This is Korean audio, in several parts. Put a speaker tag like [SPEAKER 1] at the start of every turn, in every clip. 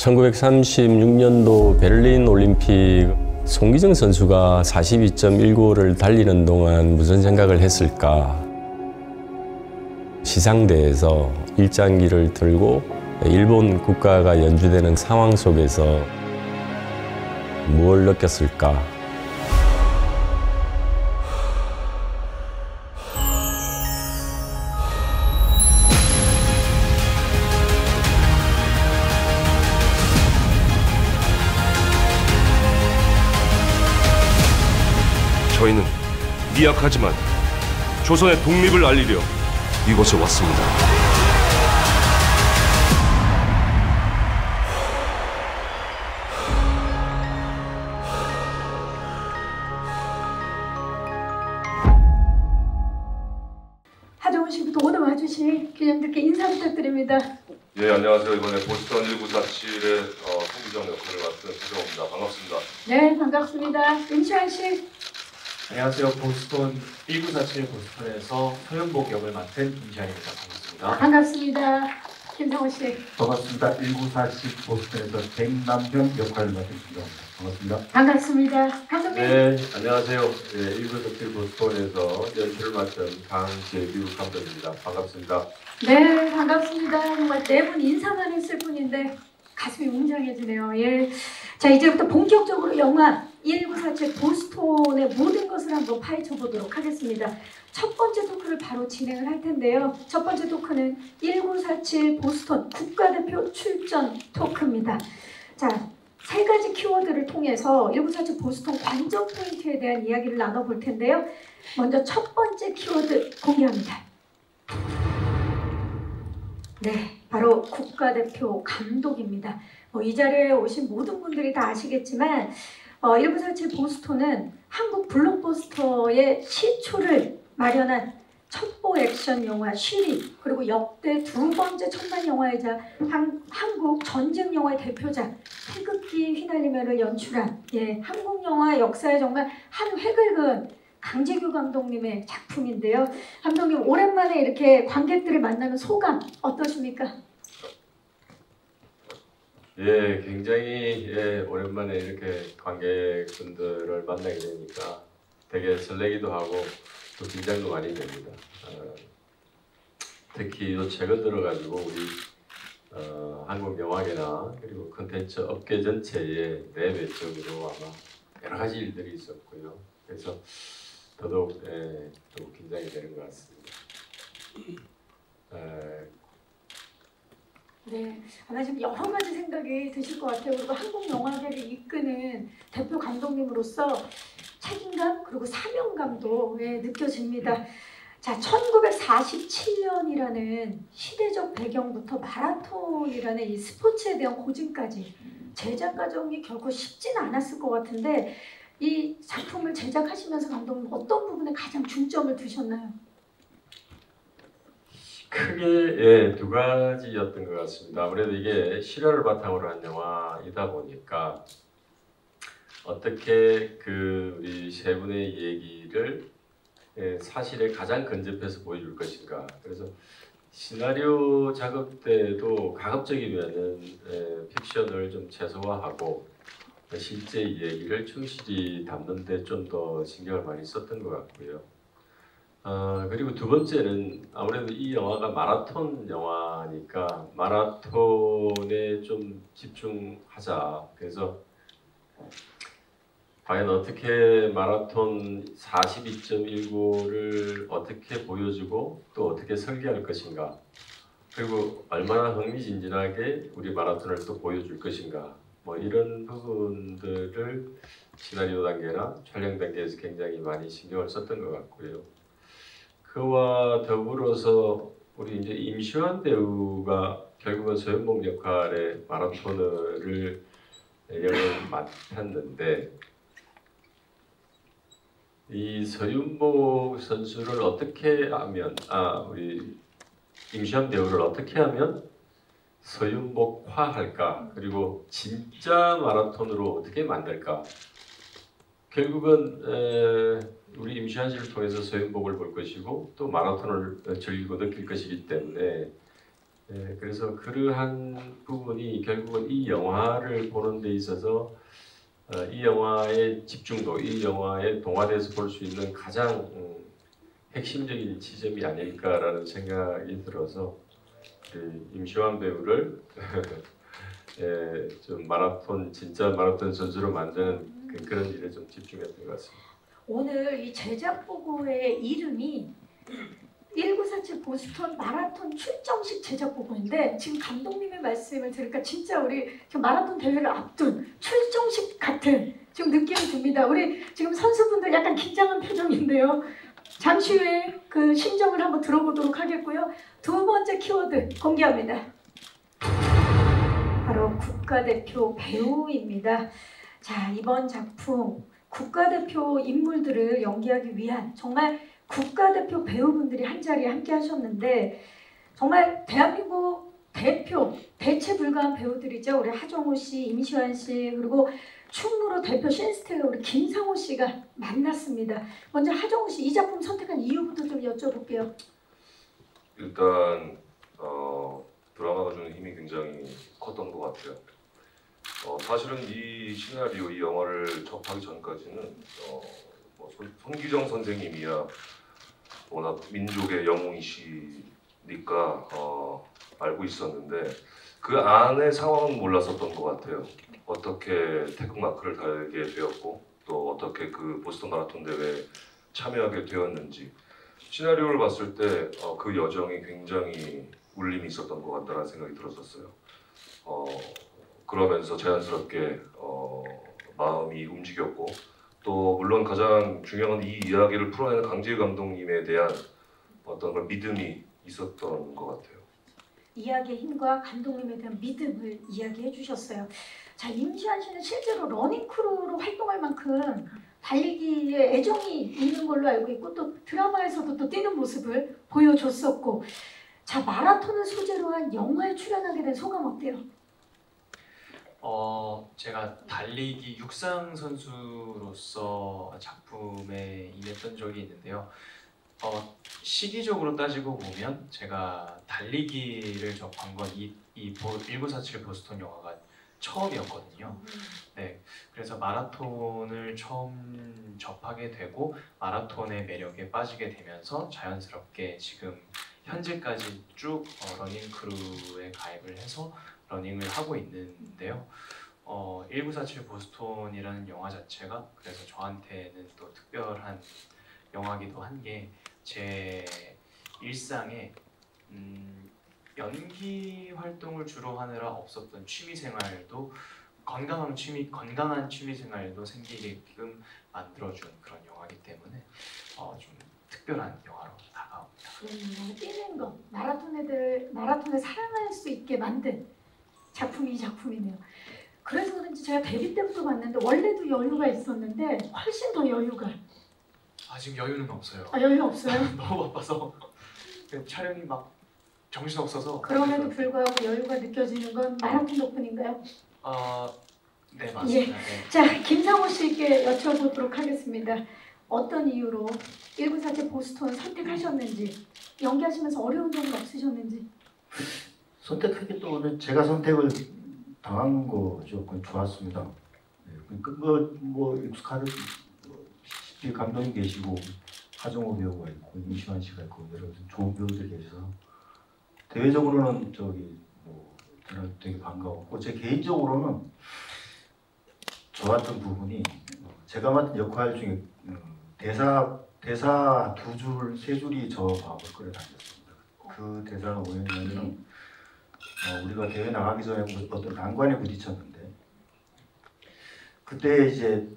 [SPEAKER 1] 1936년도 베를린 올림픽 송기정 선수가 42.195를 달리는 동안 무슨 생각을 했을까? 시상대에서 일장기를 들고 일본 국가가 연주되는 상황 속에서 무엇을 느꼈을까?
[SPEAKER 2] 저희는 미약하지만 조선의 독립을 알리려 이곳에 왔습니다.
[SPEAKER 3] 하정우 씨부터 오늘 와주신 기념들께 인사 부탁드립니다.
[SPEAKER 2] 예, 안녕하세요. 이번에 보스턴 1947의 송기정 역할을 맡은 하정우입니다. 반갑습니다.
[SPEAKER 3] 네, 반갑습니다. 임시완 씨.
[SPEAKER 4] 안녕하세요. 보스턴 1947 보스턴에서 서현복 역을 맡은 김시환입니다. 반갑습니다.
[SPEAKER 3] 반갑습니다. 김상호 씨.
[SPEAKER 5] 반갑습니다. 1947 보스턴에서 백남현 역할을 맡은 김정입니다. 반갑습니다.
[SPEAKER 3] 반갑습니다. 감독님.
[SPEAKER 6] 네, 안녕하세요. 네, 1947 보스턴에서 연출을 맡은 강재규 감독입니다. 반갑습니다.
[SPEAKER 3] 네, 반갑습니다. 정말 네 분 인사만 했을 뿐인데 가슴이 웅장해지네요. 예. 자, 이제부터 본격적으로 영화 1947 보스턴의 모든 것을 한번 파헤쳐 보도록 하겠습니다. 첫 번째 토크를 바로 진행을 할 텐데요. 첫 번째 토크는 1947 보스턴 국가대표 출전 토크입니다. 자, 세 가지 키워드를 통해서 1947 보스턴 관전 포인트에 대한 이야기를 나눠볼 텐데요. 먼저 첫 번째 키워드 공개합니다. 네, 바로 국가대표 감독입니다. 이 자리에 오신 모든 분들이 다 아시겠지만 1947 보스턴은 한국 블록버스터의 시초를 마련한 첩보 액션 영화 쉬리, 그리고 역대 두 번째 천만 영화이자 한국 전쟁 영화의 대표작 태극기 휘날리며를 연출한 한국 영화 역사에 정말 한 획을 그은 강재규 감독님의 작품인데요. 감독님, 오랜만에 이렇게 관객들을 만나는 소감 어떠십니까?
[SPEAKER 6] 예, 굉장히 오랜만에 이렇게 관객분들을 만나게 되니까 되게 설레기도 하고 또 긴장도 많이 됩니다. 특히 최근 들어가지고 우리 한국 영화계나 그리고 콘텐츠 업계 전체에 내외적으로 아마 여러 가지 일들이 있었고요. 그래서 더더욱 또 긴장이 되는 것 같습니다.
[SPEAKER 3] 네, 아마 지금 여러 가지 생각이 드실 것 같아요. 그리고 한국 영화계를 이끄는 대표 감독님으로서 책임감 그리고 사명감도 느껴집니다. 자, 1947년이라는 시대적 배경부터 마라톤이라는 이 스포츠에 대한 고증까지 제작 과정이 결코 쉽지는 않았을 것 같은데 이 작품을 제작하시면서 감독님 어떤 부분에 가장 중점을 두셨나요?
[SPEAKER 6] 크게 두 가지였던 것 같습니다. 아무래도 이게 실화를 바탕으로 한 영화이다 보니까 어떻게 우리 세 분의 얘기를 사실에 가장 근접해서 보여줄 것인가. 그래서 시나리오 작업 때도 가급적이면은 픽션을 좀 최소화하고 실제 얘기를 충실히 담는 데 좀 더 신경을 많이 썼던 것 같고요. 그리고 두 번째는 아무래도 이 영화가 마라톤 영화니까 마라톤에 좀 집중하자. 그래서 과연 어떻게 마라톤 42.195를 어떻게 보여주고 또 어떻게 설계할 것인가, 그리고 얼마나 흥미진진하게 우리 마라톤을 또 보여줄 것인가, 뭐 이런 부분들을 시나리오 단계나 촬영 단계에서 굉장히 많이 신경을 썼던 것 같고요. 그와 더불어서 우리 이제 임시완 배우가 결국은 서현복 역할의 마라토너를 역을 맡았는데, 이 서윤복 선수를 어떻게 하면 우리 임시완 배우를 어떻게 하면 서윤복화할까, 그리고 진짜 마라톤으로 어떻게 만들까. 결국은 우리 임시완 씨를 통해서 서윤복을 볼 것이고 또 마라톤을 즐기고 느낄 것이기 때문에 그래서 그러한 부분이 결국은 이 영화를 보는 데 있어서 이 영화의 집중도, 이 영화의 동화돼서 볼 수 있는 가장 핵심적인 지점이 아닐까라는 생각이 들어서 임시완 배우를 좀 마라톤, 진짜 마라톤 선수로 만드는 그런 일에 좀 집중했던 것 같습니다.
[SPEAKER 3] 오늘 이 제작 보고의 이름이 1947 보스턴 마라톤 출정식 제작 보고인데 지금 감독님의 말씀을 들으니까 진짜 우리 지금 마라톤 대회를 앞둔 출정식 같은 지금 느낌이 듭니다. 우리 지금 선수분들 약간 긴장한 표정인데요. 잠시 후에 그 심정을 한번 들어보도록 하겠고요. 두 번째 키워드 공개합니다. 바로 국가대표 배우입니다. 자, 이번 작품 국가대표 인물들을 연기하기 위한 정말 국가대표 배우분들이 한자리에 함께 하셨는데 정말 대한민국 대표, 대체 불가한 배우들이죠. 우리 하정우 씨, 임시완 씨, 그리고 충무로 대표 신스텔러 우리 김상호 씨가 만났습니다. 먼저 하정우 씨, 이 작품 선택한 이유부터 좀 여쭤볼게요.
[SPEAKER 2] 일단 드라마가 주는 힘이 굉장히 컸던 것 같아요. 사실은 이 시나리오, 이 영화를 접하기 전까지는 손기정 선생님이야 워낙 민족의 영웅이시니까 알고 있었는데 그 안의 상황은 몰랐었던 것 같아요. 어떻게 태극마크를 달게 되었고 또 어떻게 그 보스턴 마라톤 대회에 참여하게 되었는지 시나리오를 봤을 때 그 여정이 굉장히 울림이 있었던 것 같다는 생각이 들었었어요. 그러면서 자연스럽게 마음이 움직였고 또 물론 가장 중요한 이 이야기를 풀어내는 강재일 감독님에 대한 어떤 그런 믿음이 있었던 것 같아요.
[SPEAKER 3] 이야기의 힘과 감독님에 대한 믿음을 이야기해 주셨어요. 자, 임시완 씨는 실제로 러닝크루로 활동할 만큼 달리기에 애정이 있는 걸로 알고 있고 또 드라마에서도 또 뛰는 모습을 보여줬었고 자, 마라톤을 소재로 한 영화에 출연하게 된 소감 어때요?
[SPEAKER 4] 제가 달리기 육상 선수로서 작품에 임했던 적이 있는데요. 시기적으로 따지고 보면 제가 달리기를 접한 건 1947 보스턴 영화가 처음이었거든요. 네, 그래서 마라톤을 처음 접하게 되고 마라톤의 매력에 빠지게 되면서 자연스럽게 지금 현재까지 쭉 러닝 크루에 가입을 해서 러닝을 하고 있는데요. 1947 보스턴이라는 영화 자체가 그래서 저한테는 또 특별한 영화기도 한 게 제 일상에 연기 활동을 주로 하느라 없었던 취미 생활도 건강한 취미 생활도 생기게끔 만들어준 그런 영화이기 때문에 좀 특별한 영화로 다가옵니다.
[SPEAKER 3] 뛰는 거, 마라톤을 사랑할 수 있게 만든 작품이 이 작품이네요. 그래서 그런지 제가 데뷔 때부터 봤는데 원래도 여유가 있었는데 훨씬 더 여유가.
[SPEAKER 4] 지금 여유는 없어요.
[SPEAKER 3] 여유 없어요?
[SPEAKER 4] 너무 바빠서 촬영이 막 정신 없어서.
[SPEAKER 3] 그럼에도 불구하고 여유가 느껴지는 건 마라톤 덕분인가요?
[SPEAKER 4] 네, 맞습니다.
[SPEAKER 3] 예.
[SPEAKER 4] 네.
[SPEAKER 3] 자, 김상호 씨께 여쭤보도록 하겠습니다. 어떤 이유로 1947 보스턴 선택하셨는지, 연기하시면서 어려운 점은 없으셨는지.
[SPEAKER 5] 선택하기도 제가 선택을 당한 거죠. 그건 좋았습니다. 익숙하듯 감독님 계시고 하정우 배우가 있고 임시완 씨가 있고 여러 좋은 배우들이 계셔서 대외적으로는 저는 되게 반가웠고 제 개인적으로는 좋았던 부분이 제가 맡은 역할 중에 대사 두 줄, 세 줄이 저 밥을 끌어 다녔습니다. 그 대사가 뭐였냐면 우리가 대회 나가기 전에 어떤 난관에 부딪혔는데 그때 이제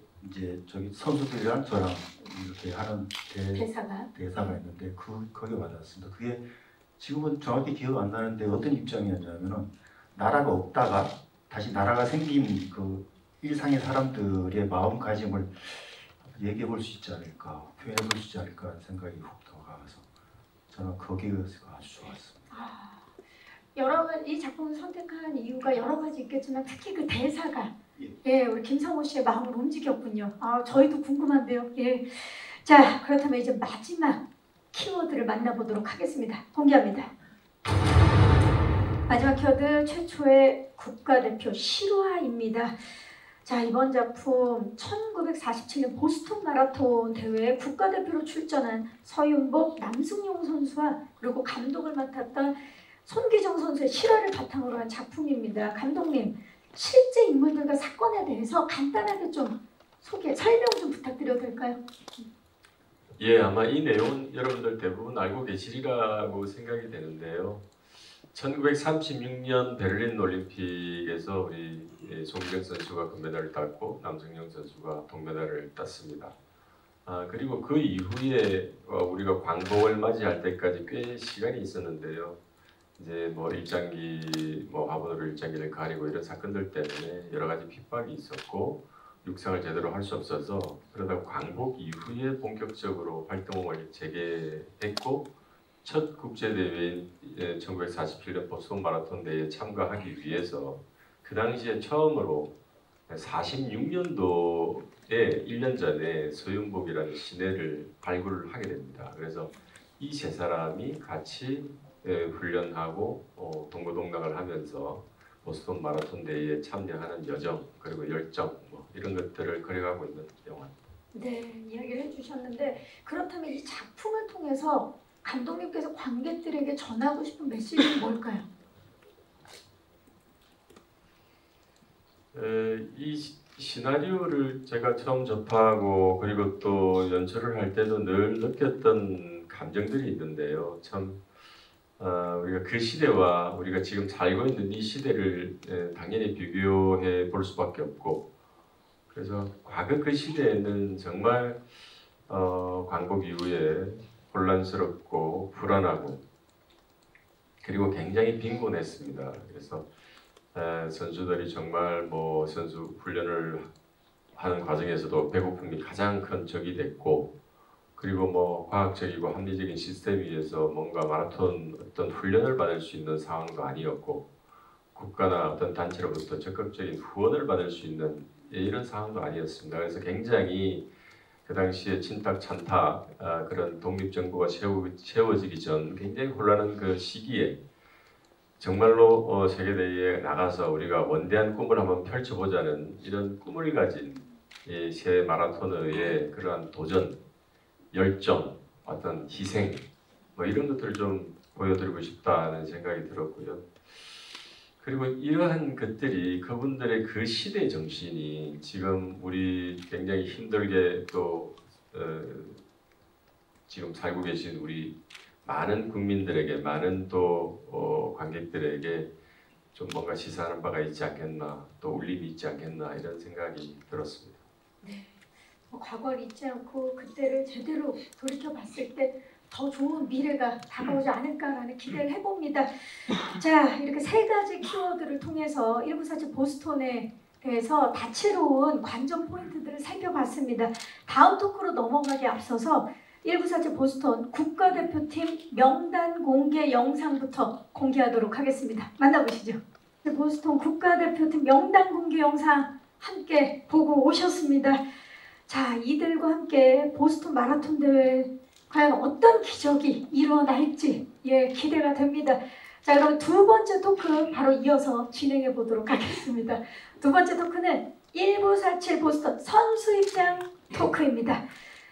[SPEAKER 5] 저기 선수들이랑 저랑 이렇게 하는 대사가 있는데 거기 와닿았습니다. 그게 지금은 정확히 기억 안 나는데 어떤 입장이었냐면은 나라가 없다가 다시 나라가 생긴 그 일상의 사람들의 마음가짐을 얘기해 볼 수 있지 않을까, 표현해 볼 수 있지 않을까 하는 생각이 훅 들어가서 저는 거기가 아주 좋았습니다.
[SPEAKER 3] 여러 가지 이 작품을 선택한 이유가 여러 가지 있겠지만 특히 그 대사가 우리 김상호 씨의 마음을 움직였군요. 저희도 궁금한데요. 예. 자, 그렇다면 이제 마지막 키워드를 만나보도록 하겠습니다. 공개합니다. 마지막 키워드 최초의 국가대표 실화입니다. 자, 이번 작품 1947년 보스턴 마라톤 대회에 국가대표로 출전한 서윤복, 남승용 선수와 그리고 감독을 맡았던 손기정 선수의 실화를 바탕으로 한 작품입니다. 감독님, 실제 인물들과 사건에 대해서 간단하게 좀 설명 좀 부탁드려도 될까요?
[SPEAKER 6] 예, 아마 이 내용은 여러분들 대부분 알고 계시리라고 생각이 되는데요. 1936년 베를린 올림픽에서 우리 손기정 선수가 금메달을 땄고 남승용 선수가 동메달을 땄습니다. 그리고 그 이후에 우리가 광복을 맞이할 때까지 꽤 시간이 있었는데요. 이제 뭐 일장기, 화분으로 일장기를 가리고 이런 사건들 때문에 여러 가지 핍박이 있었고 육상을 제대로 할 수 없어서 그러다 광복 이후에 본격적으로 활동을 재개했고 첫 국제대회인 1947년 보스턴 마라톤 대회에 참가하기 위해서 그 당시에 처음으로 46년도에 1년 전에 서윤복이라는 시내를 발굴을 하게 됩니다. 그래서 이 세 사람이 같이 훈련하고 동고동락을 하면서 보스턴 마라톤 대회에 참여하는 여정 그리고 열정 이런 것들을 그려가고 있는 영화입니다.
[SPEAKER 3] 네, 이야기를 해주셨는데 그렇다면 이 작품을 통해서 감독님께서 관객들에게 전하고 싶은 메시지는 뭘까요?
[SPEAKER 6] 이 시나리오를 제가 처음 접하고 그리고 또 연출을 할 때도 늘 느꼈던 감정들이 있는데요. 참 우리가 그 시대와 우리가 지금 살고 있는 이 시대를 당연히 비교해 볼 수밖에 없고 그래서 과거 그 시대에는 정말 광복 이후에 혼란스럽고 불안하고 그리고 굉장히 빈곤했습니다. 그래서 선수들이 정말 선수 훈련을 하는 과정에서도 배고픔이 가장 큰 적이 됐고 그리고 과학적이고 합리적인 시스템 위에서 뭔가 마라톤 어떤 훈련을 받을 수 있는 상황도 아니었고 국가나 어떤 단체로부터 적극적인 후원을 받을 수 있는 이런 상황도 아니었습니다. 그래서 굉장히 그 당시에 친탁찬탁 그런 독립정부가 세워지기 전 굉장히 혼란한 그 시기에 정말로 세계대회에 나가서 우리가 원대한 꿈을 한번 펼쳐보자는 이런 꿈을 가진 이 새 마라토너의 그러한 도전, 열정, 어떤 희생 이런 것들을 좀 보여드리고 싶다는 생각이 들었고요. 그리고 이러한 것들이 그분들의 그 시대 정신이 지금 우리 굉장히 힘들게 또 지금 살고 계신 우리 많은 국민들에게 많은 또 관객들에게 좀 뭔가 시사하는 바가 있지 않겠나 또 울림이 있지 않겠나 이런 생각이 들었습니다.
[SPEAKER 3] 네, 과거를 잊지 않고 그때를 제대로 돌이켜 봤을 때 더 좋은 미래가 다가오지 않을까라는 기대를 해봅니다. 자, 이렇게 세 가지 키워드를 통해서 1947 보스턴에 대해서 다채로운 관전 포인트들을 살펴봤습니다. 다음 토크로 넘어가기 앞서서 1947 보스턴 국가대표팀 명단 공개 영상부터 공개하도록 하겠습니다. 만나보시죠. 보스턴 국가대표팀 명단 공개 영상 함께 보고 오셨습니다. 자, 이들과 함께 보스턴 마라톤 대회 과연 어떤 기적이 일어날지 기대가 됩니다. 자, 그럼 두 번째 토크 바로 이어서 진행해 보도록 하겠습니다. 두 번째 토크는 1947 보스턴 선수 입장 토크입니다.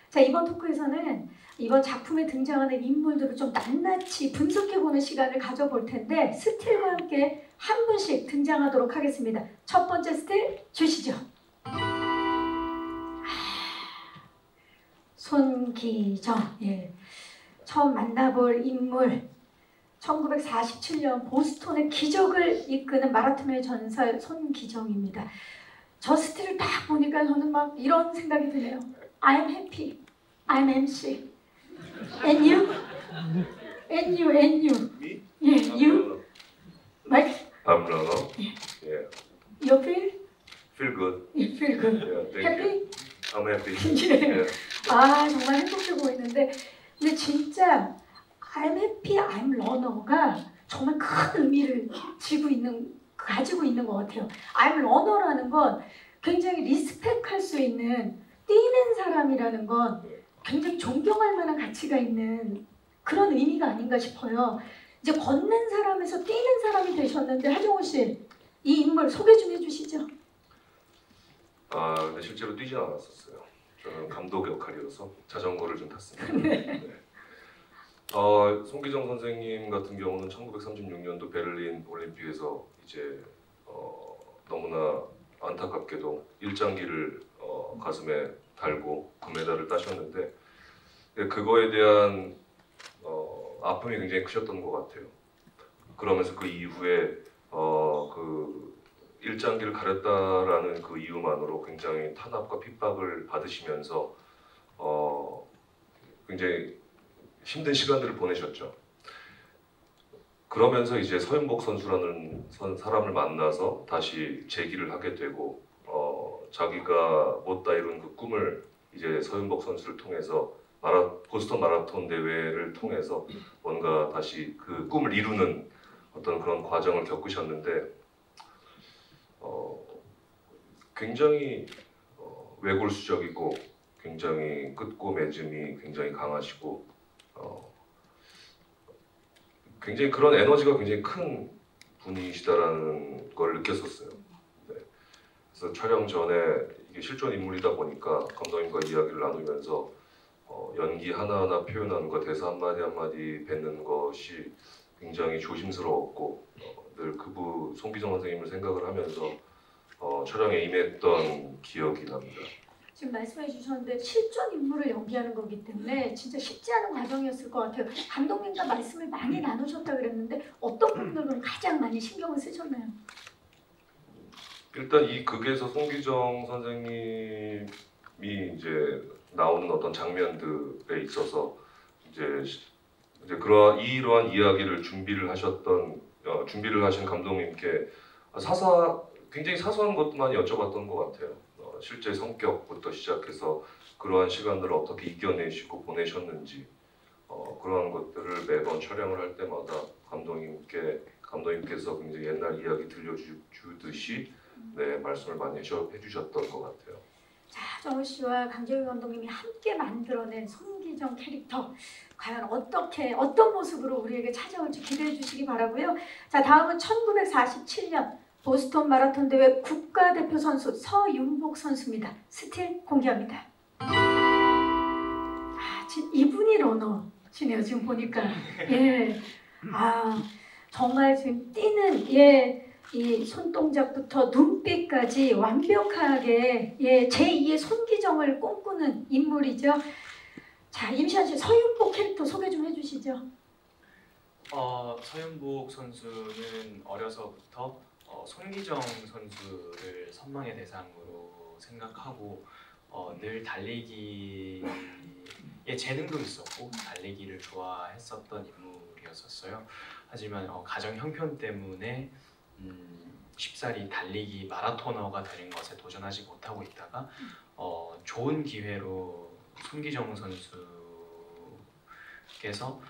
[SPEAKER 3] 자, 이번 토크에서는 이번 작품에 등장하는 인물들을 좀 낱낱이 분석해보는 시간을 가져볼 텐데 스틸과 함께 한 분씩 등장하도록 하겠습니다. 첫 번째 스틸 주시죠. 손기정, 처음 만나볼 인물 1947년 보스턴의 기적을 이끄는 마라톤의 전설 손기정입니다. 저 스틸을 딱 보니까 저는 막 이런 생각이 드네요. I'm happy, I'm MC, and you, and you, and you.
[SPEAKER 2] Me?
[SPEAKER 3] You, Mike.
[SPEAKER 2] I'm runner. Yeah.
[SPEAKER 3] You feel?
[SPEAKER 2] Feel good.
[SPEAKER 3] You feel good.
[SPEAKER 2] Yeah. Thank
[SPEAKER 3] Happy?
[SPEAKER 2] you. I'm happy.
[SPEAKER 3] Yeah. 정말 행복해 보이는데 근데 진짜 I'm happy, I'm runner가 정말 큰 의미를 가지고 있는 것 같아요. I'm runner라는 건 굉장히 리스펙할 수 있는 뛰는 사람이라는 건 굉장히 존경할 만한 가치가 있는 그런 의미가 아닌가 싶어요. 이제 걷는 사람에서 뛰는 사람이 되셨는데 하정우 씨, 이 인물 소개 좀 해주시죠.
[SPEAKER 2] 근데 실제로 뛰진 않았었어요. 저는 감독 역할이어서 자전거를 좀 탔습니다. 네. 송기정 선생님 같은 경우는 1936년도 베를린 올림픽에서 이제 너무나 안타깝게도 일장기를 가슴에 달고 금메달을 따셨는데 그거에 대한 아픔이 굉장히 크셨던 것 같아요. 그러면서 그 이후에 그 일장기를 가렸다라는 그 이유만으로 굉장히 탄압과 핍박을 받으시면서 굉장히 힘든 시간들을 보내셨죠. 그러면서 이제 서윤복 선수라는 사람을 만나서 다시 재기를 하게 되고 자기가 못다 이룬 그 꿈을 이제 서윤복 선수를 통해서 보스턴 마라톤 대회를 통해서 뭔가 다시 그 꿈을 이루는 어떤 그런 과정을 겪으셨는데 굉장히 외골수적이고 굉장히 끝고맺음이 굉장히 강하시고 굉장히 그런 에너지가 굉장히 큰 분이시다라는 걸 느꼈었어요. 네. 그래서 촬영 전에 이게 실존 인물이다 보니까 감독님과 이야기를 나누면서 연기 하나하나 표현하는 것, 대사 한마디 한마디 뱉는 것이 굉장히 조심스러웠고 늘 그분 송기정 선생님을 생각을 하면서 촬영에 임했던 기억이 납니다.
[SPEAKER 3] 지금 말씀해 주셨는데 실존 인물을 연기하는 거기 때문에 진짜 쉽지 않은 과정이었을 것 같아요. 감독님과 말씀을 많이 나누셨다 그랬는데 어떤 부분을 가장 많이 신경을 쓰셨나요?
[SPEAKER 2] 일단 이 극에서 송기정 선생님이 이제 나오는 어떤 장면들에 있어서 이제 이러한 이야기를 준비를 하신 감독님께 굉장히 사소한 것만 여쭤봤던 것 같아요. 실제 성격부터 시작해서 그러한 시간들을 어떻게 이겨내시고 보내셨는지 그러한 것들을 매번 촬영을 할 때마다 감독님께서 굉장히 옛날 이야기 들려주듯이 말씀을 많이 해주셨던 것 같아요.
[SPEAKER 3] 자, 정우 씨와 강재윤 감독님이 함께 만들어낸 송기정 캐릭터 과연 어떤 모습으로 우리에게 찾아올지 기대해 주시기 바라고요. 자, 다음은 1947년 보스턴 마라톤 대회 국가대표 선수 서윤복 선수입니다. 스틸 공개합니다. 이분이 러너시네요. 지금 보니까. 예. 정말 지금 뛰는 이 손동작부터 눈빛까지 완벽하게 제2의 손기정을 꿈꾸는 인물이죠. 자, 임시완 씨 서윤복 캐릭터 소개 좀 해주시죠.
[SPEAKER 4] 서윤복 선수는 어려서부터 손기정 선수를 선망의 대상으로 생각하고 늘 달리기에 재능도 있었고 달리기를 좋아했었던 인물이었어요. 하지만 가정 형편 때문에 쉽사리 달리기 마라토너가 되는 것에 도전하지 못하고 있다가 좋은 기회로 손기정 선수께서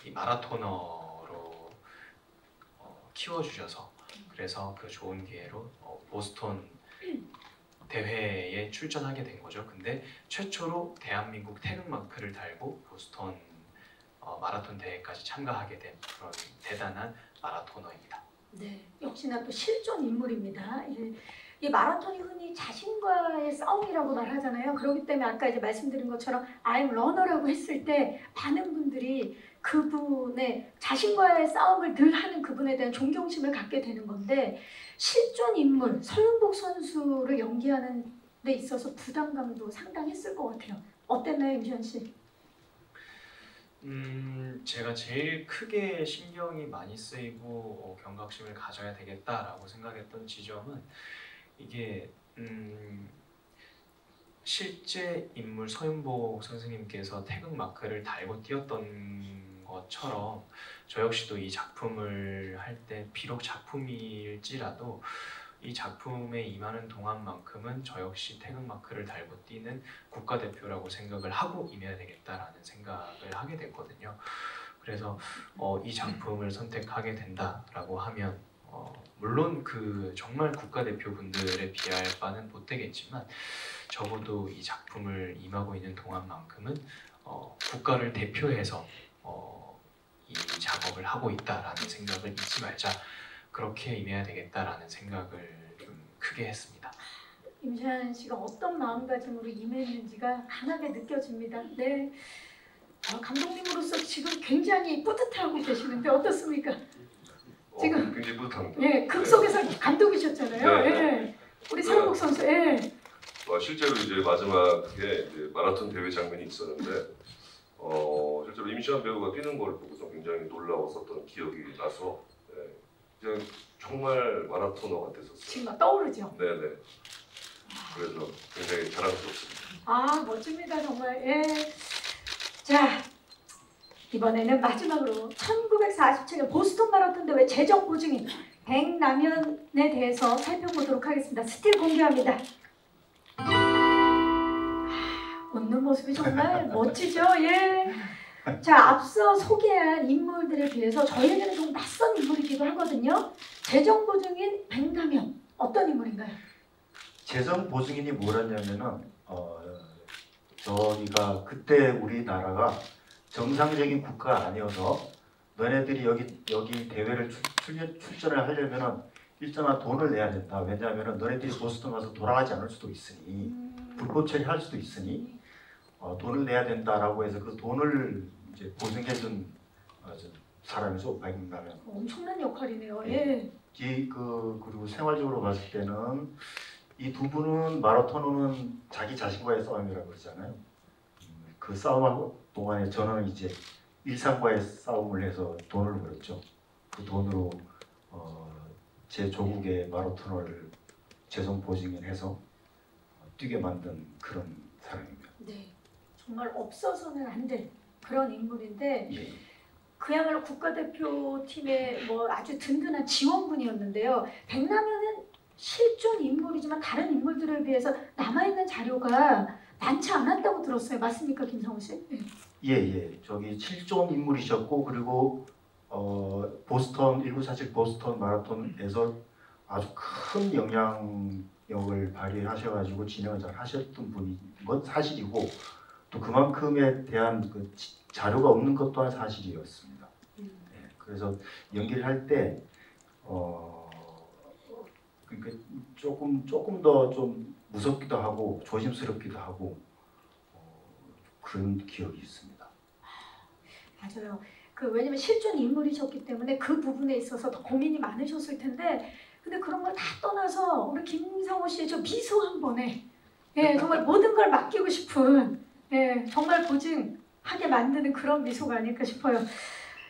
[SPEAKER 4] 이 마라토너로 키워주셔서 그래서 그 좋은 기회로 보스턴 대회에 출전하게 된 거죠. 근데 최초로 대한민국 태극마크를 달고 보스턴 마라톤 대회까지 참가하게 된 그런 대단한 마라토너입니다.
[SPEAKER 3] 네, 역시나 또 실존 인물입니다. 이 마라톤이 흔히 자신과의 싸움이라고 말하잖아요. 그렇기 때문에 아까 이제 말씀드린 것처럼 I'm runner라고 했을 때 많은 분들이 그분의 자신과의 싸움을 늘 하는 그분에 대한 존경심을 갖게 되는 건데 실존 인물 서윤복 선수를 연기하는 데 있어서 부담감도 상당했을 것 같아요. 어땠나요, 임시완 씨?
[SPEAKER 4] 제가 제일 크게 신경이 많이 쓰이고 경각심을 가져야 되겠다라고 생각했던 지점은 이게 실제 인물 서윤복 선생님께서 태극마크를 달고 뛰었던 것처럼 저 역시도 이 작품을 할 때 비록 작품일지라도 이 작품에 임하는 동안만큼은 저 역시 태극마크를 달고 뛰는 국가대표라고 생각을 하고 임해야 되겠다라는 생각을 하게 됐거든요. 그래서 이 작품을 선택하게 된다라고 하면 물론 그 정말 국가대표분들에 비할 바는 못되겠지만 적어도 이 작품을 임하고 있는 동안만큼은 국가를 대표해서 이 작업을 하고 있다라는 생각을 잊지 말자. 그렇게 임해야 되겠다라는 생각을 좀 크게 했습니다.
[SPEAKER 3] 임시완 씨가 어떤 마음가짐으로 임했는지가 강하게 느껴집니다. 네, 감독님으로서 지금 굉장히 뿌듯해하고 계시는데 어떻습니까? 지금
[SPEAKER 2] 굉장히 뿌듯합니다.
[SPEAKER 3] 예, 극 속에서 감독이셨잖아요.
[SPEAKER 2] 네.
[SPEAKER 3] 예, 우리 서영복 선수. 예.
[SPEAKER 2] 실제로 이제 마지막에 이제 마라톤 대회 장면이 있었는데 실제로 임시완 배우가 뛰는 걸 보고서 굉장히 놀라웠었던 기억이 나서 그냥 정말 마라토너 같았었어요.
[SPEAKER 3] 지금 막 떠오르죠.
[SPEAKER 2] 네네. 그래서 굉장히 자랑스럽습니다.
[SPEAKER 3] 아, 멋집니다 정말. 예. 자, 이번에는 마지막으로 1947년 보스턴 마라톤 대회 재정 보증인 백남현에 대해서 살펴보도록 하겠습니다. 스틸 공개합니다. 웃는 모습이 정말 멋지죠. 예. 자, 앞서 소개한 인물들에 비해서 저희에게는 좀 낯선 인물이기도 하거든요. 재정 보증인 백남현 어떤 인물인가요?
[SPEAKER 5] 재정 보증인이 뭐랬냐면은 저희가 그때 우리나라가 정상적인 국가가 아니어서 너네들이 여기 대회를 출전을 하려면은 일정한 돈을 내야 된다. 왜냐하면은 너네들이 보스턴 가서 돌아가지 않을 수도 있으니 불법 처리할 수도 있으니 돈을 내야 된다라고 해서 그 돈을 이제 보증해준 사람이죠. 백남현.
[SPEAKER 3] 엄청난 역할이네요. 예.
[SPEAKER 5] 그리고 생활적으로 봤을 때는 이 두 분은 마라토너는 자기 자신과의 싸움이라고 그러잖아요. 그 싸움 동안에 저는 이제 일상과의 싸움을 해서 돈을 벌었죠. 그 돈으로 제 조국의 마라토너를 재정 보증인해서 뛰게 만든 그런 사람입니다.
[SPEAKER 3] 네, 정말 없어서는 안 될 그런 인물인데
[SPEAKER 5] 예.
[SPEAKER 3] 그야말로 국가대표팀의 뭐 아주 든든한 지원군이었는데요. 백남현은 실존 인물이지만 다른 인물들에 비해서 남아있는 자료가 많지 않았다고 들었어요. 맞습니까, 김상우 씨?
[SPEAKER 5] 예. 저기 실존 인물이셨고 그리고 보스턴 1947 보스턴 마라톤에서 아주 큰 영향력을 발휘하셔가지고 진행을 잘 하셨던 분인 건 사실이고 또 그만큼에 대한 그 자료가 없는 것 또한 사실이었습니다. 네, 그래서 연기를 할 때 그러니까 조금 더 좀 무섭기도 하고 조심스럽기도 하고 그런 기억이 있습니다.
[SPEAKER 3] 맞아요. 왜냐면 실존 인물이셨기 때문에 그 부분에 있어서 더 고민이 많으셨을 텐데 근데 그런 걸 다 떠나서 우리 김상우 씨의 저 미소 한 번에 정말 모든 걸 맡기고 싶은 정말 보증하게 만드는 그런 미소가 아닐까 싶어요.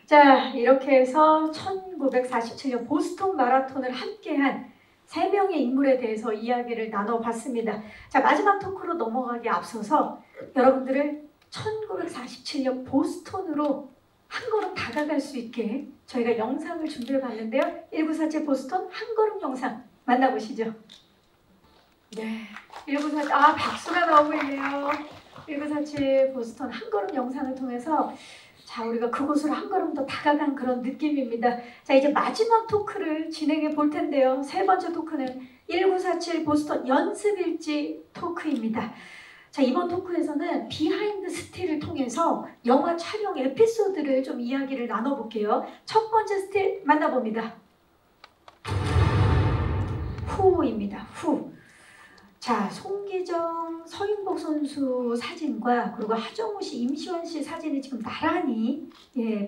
[SPEAKER 3] 자, 이렇게 해서 1947년 보스턴 마라톤을 함께한 3명의 인물에 대해서 이야기를 나눠봤습니다. 자, 마지막 토크로 넘어가기 앞서서 여러분들을 1947년 보스턴으로 한 걸음 다가갈 수 있게 저희가 영상을 준비해봤는데요. 1947 보스턴 한 걸음 영상 만나보시죠. 네, 1947 박수가 나오고 있네요. 1947 보스턴 한 걸음 영상을 통해서 자, 우리가 그곳으로 한 걸음 더 다가간 그런 느낌입니다. 자, 이제 마지막 토크를 진행해 볼 텐데요. 세 번째 토크는 1947 보스턴 연습일지 토크입니다. 자, 이번 토크에서는 비하인드 스틸을 통해서 영화 촬영 에피소드를 좀 이야기를 나눠볼게요. 첫 번째 스틸 만나봅니다. 후입니다. 후. 자, 송기정, 서윤복 선수 사진과 그리고 하정우 씨, 임시완 씨 사진이 지금 나란히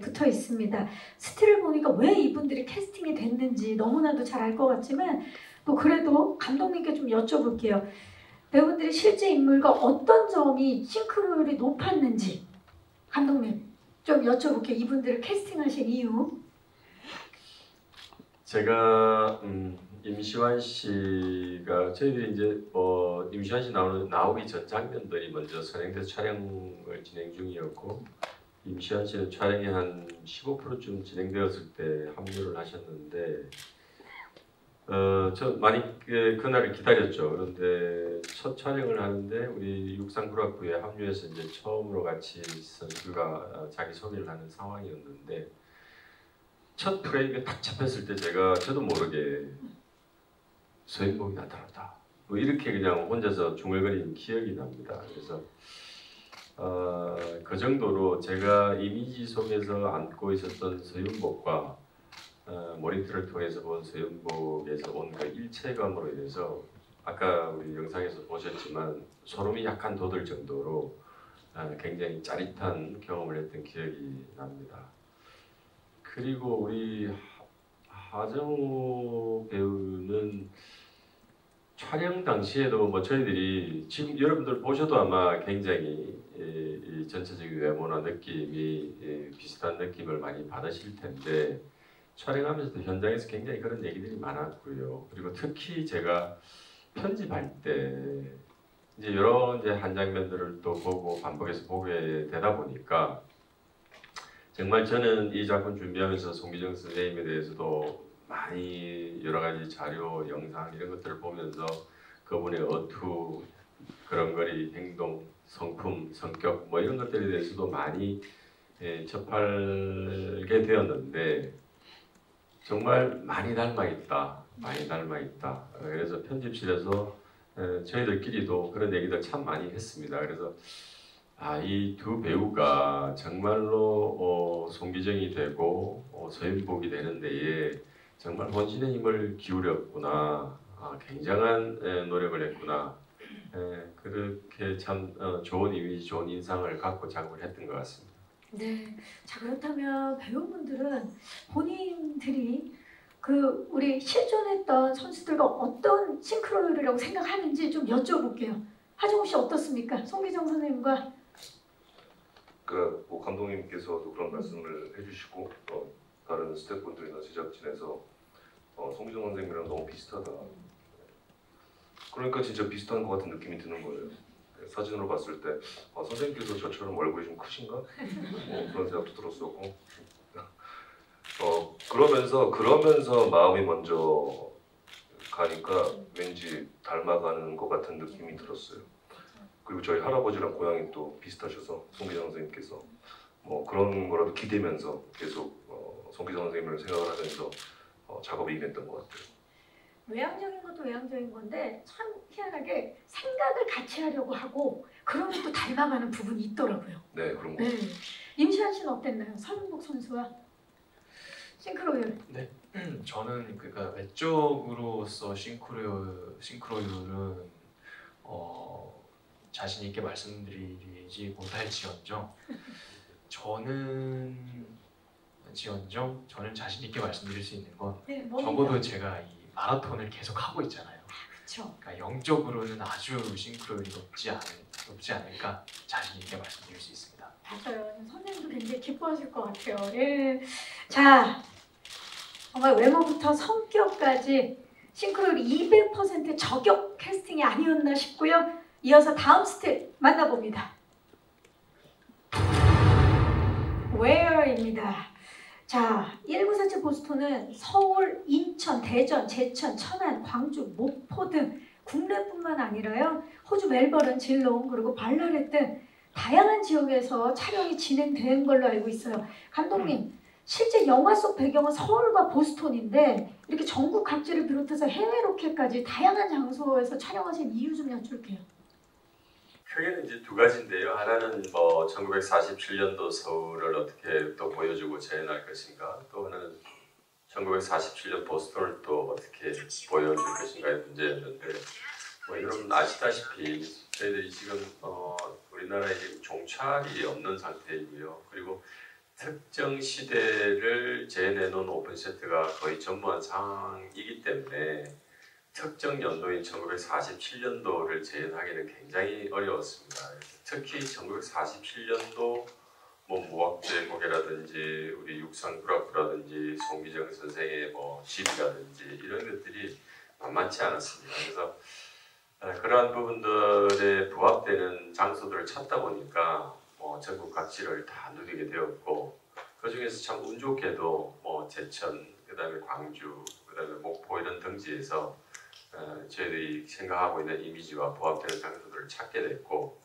[SPEAKER 3] 붙어 있습니다. 스틸을 보니까 왜 이분들이 캐스팅이 됐는지 너무나도 잘 알 것 같지만 또 그래도 감독님께 좀 여쭤볼게요. 배우들이 실제 인물과 어떤 점이 싱크로율이 높았는지 감독님 좀 여쭤볼게요. 이분들을 캐스팅하신 이유.
[SPEAKER 6] 제가 임시완 씨가 저희들이 이제 임시완 씨 나오기 전 장면들이 먼저 선행돼서 촬영을 진행 중이었고 임시완 씨는 촬영이 한 15%쯤 진행되었을 때 합류를 하셨는데 저 많이 그날을 기다렸죠. 그런데 첫 촬영을 하는데 우리 육상부락부에 합류해서 이제 처음으로 같이 선수가 자기 소개를 하는 상황이었는데 첫 프레임에 딱 잡혔을 때 저도 모르게 서인복이 나타났다. 뭐 이렇게 그냥 혼자서 중얼거린 기억이 납니다. 그래서 그 정도로 제가 이미지 속에서 안고 있었던 서윤복과 모니터를 통해서 본 서윤복에서 온 그 일체감으로 인해서 아까 우리 영상에서 보셨지만 소름이 약간 돋을 정도로 굉장히 짜릿한 경험을 했던 기억이 납니다. 그리고 우리 하정우 배우는 촬영 당시에도 뭐 저희들이 지금 여러분들 보셔도 아마 굉장히 이 전체적인 외모나 느낌이 비슷한 느낌을 많이 받으실 텐데 촬영하면서도 현장에서 굉장히 그런 얘기들이 많았고요. 그리고 특히 제가 편집할 때 이제 여러 이제 한 장면들을 또 보고 반복해서 보게 되다 보니까 정말 저는 이 작품 준비하면서 송기정 선생님에 대해서도 많이 여러 가지 자료, 영상 이런 것들을 보면서 그분의 어투, 그런거리, 행동, 성품, 성격 뭐 이런 것들에 대해서도 많이 접하게 되었는데 정말 많이 닮아있다. 그래서 편집실에서 저희들끼리도 그런 얘기들 참 많이 했습니다. 그래서 이 두 배우가 정말로 송기정이 되고 서윤복이 되는 데에 정말 혼신의 힘을 기울였구나. 굉장한 노력을 했구나. 그렇게 참 좋은 이미지, 좋은 인상을 갖고 작업을 했던 것 같습니다.
[SPEAKER 3] 네, 자 그렇다면 배우분들은 본인들이 우리 실존했던 선수들과 어떤 싱크로율이라고 생각하는지 좀 여쭤볼게요. 하정우 씨 어떻습니까? 송기정 선생님과
[SPEAKER 2] 뭐 감독님께서도 그런 말씀을 해주시고 다른 스태프분들이나 제작진에서 송기정 선생님이랑 너무 비슷하다. 그러니까 진짜 비슷한 것 같은 느낌이 드는 거예요. 사진으로 봤을 때 선생님께서 저처럼 얼굴이 좀 크신가? 그런 생각도 들었었고 그러면서 마음이 먼저 가니까 왠지 닮아가는 것 같은 느낌이 들었어요. 그리고 저희 할아버지랑 고향이 또 비슷하셔서 송기정 선생님께서 그런 거라도 기대면서 계속 송기정 선생님을 생각을 하면서 작업에 임했던 것 같아요.
[SPEAKER 3] 외향적인 것도 외향적인 건데 참 희한하게 생각을 같이 하려고 하고 그러면 또 닮아가는 부분이 있더라고요.
[SPEAKER 2] 네, 그런 거. 네.
[SPEAKER 3] 임시완 씨는 어땠나요? 서윤복 선수와 싱크로율.
[SPEAKER 4] 네, 저는 그러니까 외적으로서 싱크로율은 자신 있게 말씀드리지 못할지언정 저는 자신 있게 말씀드릴 수 있는 건 적어도 제가 이 마라톤을 계속 하고 있잖아요.
[SPEAKER 3] 그렇죠.
[SPEAKER 4] 그러니까 영적으로는 아주 싱크로율이 높지 않을까 자신 있게 말씀드릴 수 있습니다.
[SPEAKER 3] 맞아요. 선생님도 굉장히 기뻐하실 것 같아요. 예. 자, 정말 외모부터 성격까지 싱크로율 200% 저격 캐스팅이 아니었나 싶고요. 이어서 다음 스텝 만나봅니다. Where입니다. 자, 1947 보스톤은 서울, 인천, 대전, 제천, 천안, 광주, 목포 등 국내뿐만 아니라요. 호주 멜버른, 질롱, 그리고 발라렛 등 다양한 지역에서 촬영이 진행된 걸로 알고 있어요. 감독님, 실제 영화 속 배경은 서울과 보스톤인데 이렇게 전국 각지를 비롯해서 해외 로켓까지 다양한 장소에서 촬영하신 이유 좀 여쭐게요.
[SPEAKER 6] 크게는 이제 두 가지인데요. 하나는 뭐 1947년도 서울을 어떻게 또 보여주고 재현할 것인가, 또 하나는 1947년 보스턴을 또 어떻게 보여줄 것인가의 문제였는데, 뭐 여러분 아시다시피 저희들이 지금 우리나라에 지금 종찰이 없는 상태이고요. 그리고 특정 시대를 재현해놓은 오픈세트가 거의 전무한 상황이기 때문에 특정 연도인 1947년도를 재현하기는 굉장히 어려웠습니다. 특히 1947년도 뭐 무학제국이라든지 우리 육상부락부라든지 송기정 선생의 뭐 시비라든지 이런 것들이 만만치 않았습니다. 그래서 그러한 부분들에 부합되는 장소들을 찾다 보니까 전국 각지를 다 누리게 되었고, 그 중에서 참 운 좋게도 뭐 제천, 그다음에 광주, 그다음에 목포 이런 등지에서 저희들이 생각하고 있는 이미지와 부합되는 장소들을 찾게 됐고,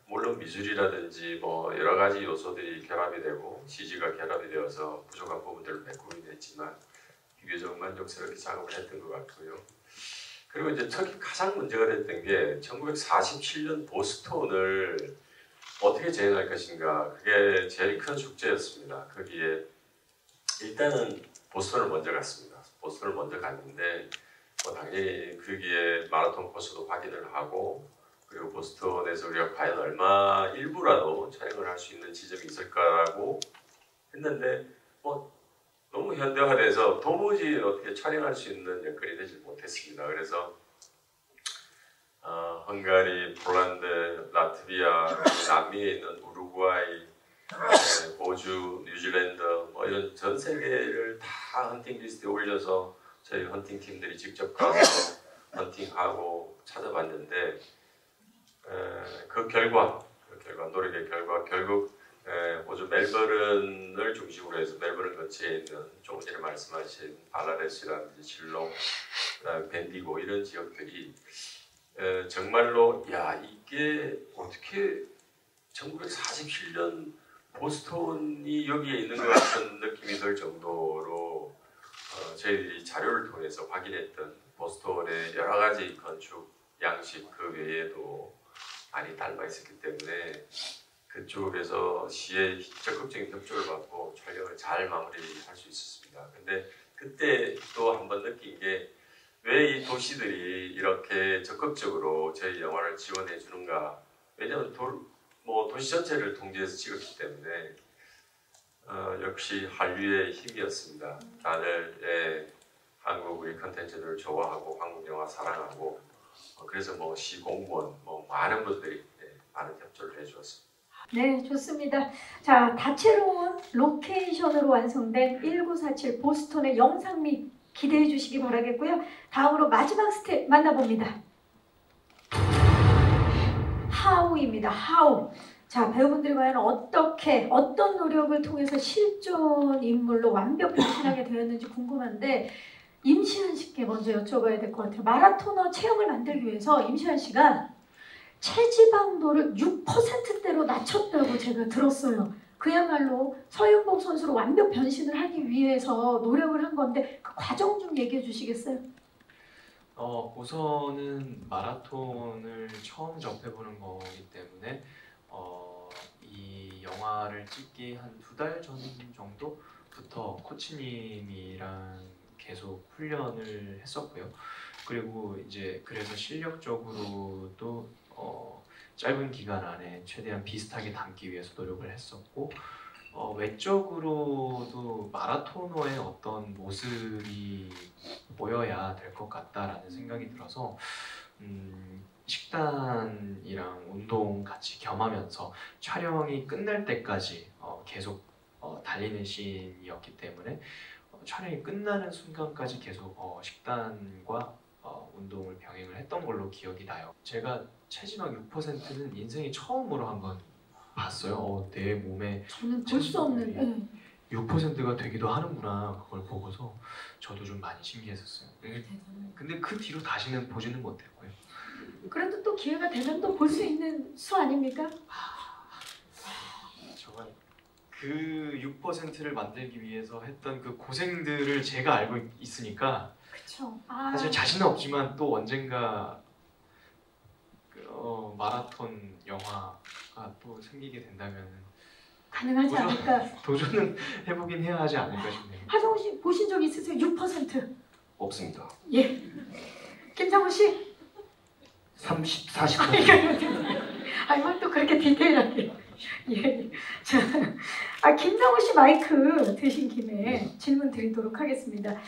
[SPEAKER 6] 물론 미술이라든지 뭐 여러 가지 요소들이 결합이 되고 CG가 결합이 되어서 부족한 부분들을 메꾸긴 했지만 비교적 만족스럽게 작업을 했던 것 같고요. 그리고 이제 특히 가장 문제가 됐던 게 1947년 보스톤을 어떻게 재현할 것인가 그게 제일 큰 숙제였습니다. 거기에 일단은 보스턴을 먼저 갔습니다. 보스턴을 먼저 갔는데 당연히 거기에 마라톤 코스도 확인을 하고 그리고 보스턴에서 우리가 과연 얼마 일부라도 촬영을 할 수 있는 지점이 있을까라고 했는데 너무 현대화돼서 도무지 어떻게 촬영할 수 있는 여건이 되지 못했습니다. 그래서 헝가리, 폴란드, 라트비아, 남미에 있는 우루과이, 호주, 뉴질랜드 이런 전 세계를 다 헌팅 리스트에 올려서 저희 헌팅 팀들이 직접 가서 헌팅하고 찾아봤는데 그 결과 노력의 결과 결국 호주 멜버른을 중심으로 해서 멜버른 근처에 있는 조금 전에 말씀하신 발라레스라든지 실롱, 그다음에 벤디고 이런 지역들이 정말로 이게 어떻게 1947년 보스턴이 여기에 있는 것 같은 느낌이 들 정도로 저희들이 자료를 통해서 확인했던 보스턴의 여러 가지 건축 양식 그 외에도 많이 닮아 있었기 때문에 그쪽에서 시의 적극적인 협조를 받고 촬영을 잘 마무리할 수 있었습니다. 근데 그때 또 한번 느낀 게 왜 이 도시들이 이렇게 적극적으로 저희 영화를 지원해 주는가? 왜냐하면 도시 전체를 통제해서 찍었기 때문에 역시 한류의 힘이었습니다. 다들 한국 우리 컨텐츠들을 좋아하고 한국 영화 사랑하고 그래서 시공무원 많은 분들이 많은 협조를 해주었습니다.
[SPEAKER 3] 네, 좋습니다. 자, 다채로운 로케이션으로 완성된 1947 보스턴의 영상 및 기대해 주시기 바라겠고요. 다음으로 마지막 스텝 만나봅니다. 하우입니다. 하우. 자, 배우분들이 과연 어떤 노력을 통해서 실존 인물로 완벽 변신하게 되었는지 궁금한데 임시한 씨께 먼저 여쭤봐야 될 것 같아요. 마라토너 체형을 만들기 위해서 임시한 씨가 체지방도를 6%대로 낮췄다고 제가 들었어요. 그야말로 서윤복 선수로 완벽 변신을 하기 위해서 노력을 한 건데 그 과정 좀 얘기해 주시겠어요?
[SPEAKER 4] 우선은 마라톤을 처음 접해보는 거기 때문에 이 영화를 찍기 한 2달 전 정도부터 코치님이랑 계속 훈련을 했었고요. 그리고 이제 그래서 실력적으로도 짧은 기간 안에 최대한 비슷하게 담기 위해서 노력을 했었고 외적으로도 마라토너의 어떤 모습이 보여야 될 것 같다라는 생각이 들어서 식단이랑 운동 같이 겸하면서 촬영이 끝날 때까지 계속 달리는 씬이었기 때문에 촬영이 끝나는 순간까지 계속 식단과 운동을 병행을 했던 걸로 기억이 나요. 제가 체지방 6%는 인생에 처음으로 한번 봤어요. 내 몸에
[SPEAKER 3] 저는 볼 수 없는
[SPEAKER 4] 6%가 되기도 하는구나. 그걸 보고서 저도 좀 많이 신기했었어요. 근데 그 뒤로 다시는 보지는 못했고요.
[SPEAKER 3] 그래도 또 기회가 되면 또 볼 수 있는 수 아닙니까?
[SPEAKER 4] 정말 그 6%를 만들기 위해서 했던 그 고생들을 제가 알고 있으니까
[SPEAKER 3] 그쵸.
[SPEAKER 4] 사실 자신은 없지만 또 언젠가 마라톤 영화가 또 생기게 된다면
[SPEAKER 3] 가능하지 않을까?
[SPEAKER 4] 도전은 해보긴 해야 하지 않을까 싶네요.
[SPEAKER 3] 하정우 씨 보신 적 있으세요? 6%?
[SPEAKER 2] 없습니다.
[SPEAKER 3] 예. 김상우 씨?
[SPEAKER 5] 30, 40%.
[SPEAKER 3] 아니 뭘 또 그렇게 디테일하게. 예. 자, 김상우 씨 마이크 드신 김에 질문 드리도록 하겠습니다.